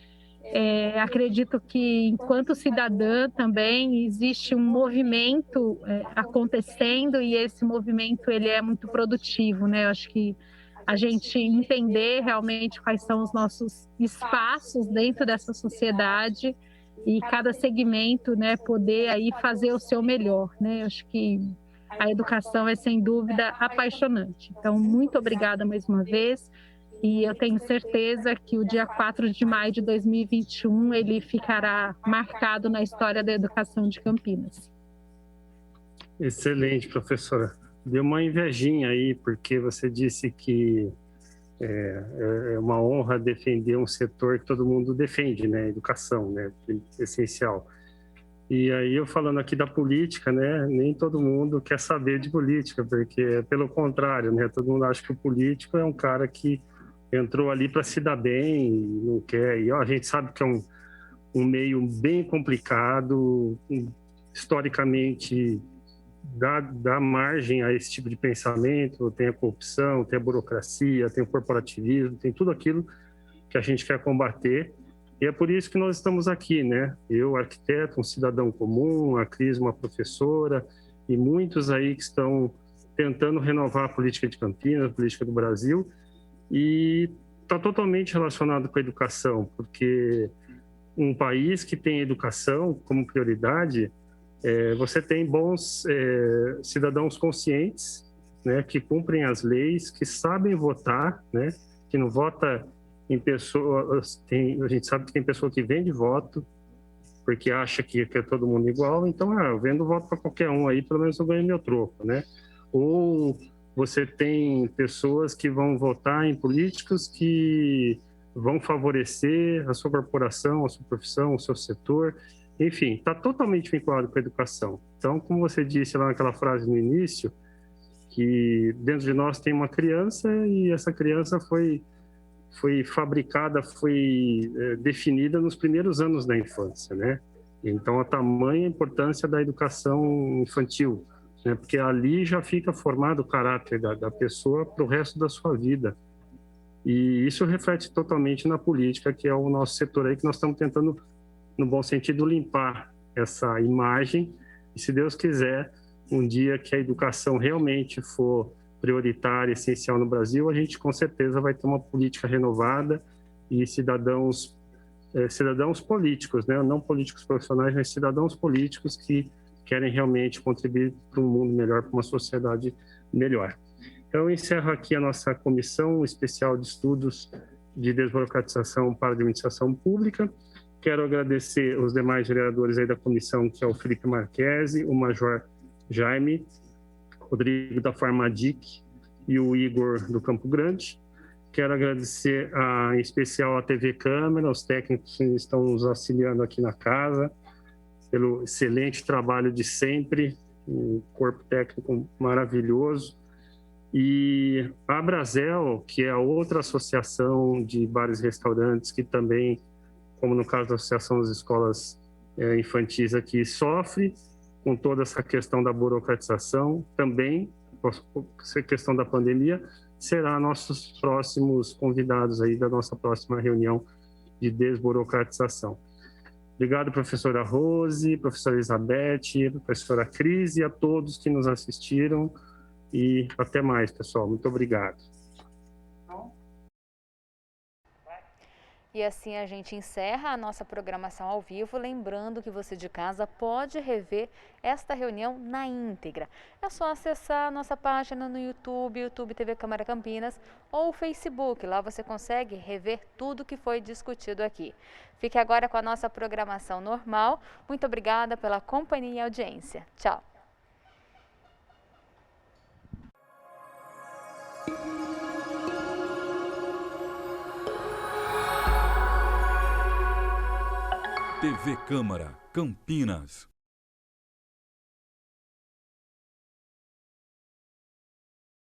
Speaker 4: Acredito que, enquanto cidadã também, existe um movimento acontecendo, e esse movimento ele é muito produtivo, né? Eu acho que a gente entender realmente quais são os nossos espaços dentro dessa sociedade, e cada segmento, né, poder aí fazer o seu melhor, né? Eu acho que a educação é, sem dúvida, apaixonante. Então, muito obrigada mais uma vez. E eu tenho certeza que o dia 4 de maio de 2021 ele ficará marcado na história da educação de Campinas.
Speaker 3: Excelente, professora. Deu uma invejinha aí, porque você disse que é uma honra defender um setor que todo mundo defende, né? Educação, né? Essencial. E aí, eu falando aqui da política, né? Nem todo mundo quer saber de política, porque, pelo contrário, né? Todo mundo acha que o político é um cara que entrou ali para se dar bem e não quer. E a gente sabe que é um meio bem complicado, historicamente dá margem a esse tipo de pensamento. Tem a corrupção, tem a burocracia, tem o corporativismo, tem tudo aquilo que a gente quer combater. E é por isso que nós estamos aqui, né? Eu, arquiteto, um cidadão comum, a Cris, uma professora, e muitos aí que estão tentando renovar a política de Campinas, a política do Brasil, e está totalmente relacionado com a educação, porque um país que tem educação como prioridade, você tem bons cidadãos conscientes, né, que cumprem as leis, que sabem votar, né, que não vota em pessoas. A gente sabe que tem pessoa que vende voto porque acha que é todo mundo igual, então eu vendo voto para qualquer um aí, pelo menos eu ganho meu troco, né? Ou você tem pessoas que vão votar em políticos que vão favorecer a sua corporação, a sua profissão, o seu setor, enfim, está totalmente vinculado com a educação. Então, como você disse lá naquela frase no início, que dentro de nós tem uma criança, e essa criança foi fabricada, foi definida nos primeiros anos da infância, né? Então, a tamanha importância da educação infantil, né? Porque ali já fica formado o caráter da pessoa para o resto da sua vida. E isso reflete totalmente na política, que é o nosso setor aí, que nós estamos tentando, no bom sentido, limpar essa imagem. E, se Deus quiser, um dia que a educação realmente for prioritária, essencial no Brasil, a gente com certeza vai ter uma política renovada e cidadãos políticos, né? Não políticos profissionais, mas cidadãos políticos que querem realmente contribuir para um mundo melhor, para uma sociedade melhor. Então, eu encerro aqui a nossa comissão especial de estudos de desburocratização para a administração pública. Quero agradecer os demais vereadores aí da comissão, que é o Felipe Marquesi, o Major Jaime, Rodrigo da Farmadic e o Igor do Campo Grande. Quero agradecer em especial a TV Câmara, os técnicos que estão nos auxiliando aqui na casa, pelo excelente trabalho de sempre, um corpo técnico maravilhoso. E a Brasel, que é a outra associação de bares e restaurantes, que também, como no caso da Associação das Escolas Infantis aqui, sofre com toda essa questão da burocratização, também essa questão da pandemia, será nossos próximos convidados aí da nossa próxima reunião de desburocratização. Obrigado, professora Rose, professora Elizabeth, professora Cris e a todos que nos assistiram. E até mais, pessoal. Muito obrigado.
Speaker 2: E assim a gente encerra a nossa programação ao vivo, lembrando que você de casa pode rever esta reunião na íntegra. É só acessar a nossa página no YouTube, YouTube TV Câmara Campinas, ou o Facebook. Lá você consegue rever tudo que foi discutido aqui. Fique agora com a nossa programação normal. Muito obrigada pela companhia e audiência. Tchau.
Speaker 1: TV Câmara Campinas.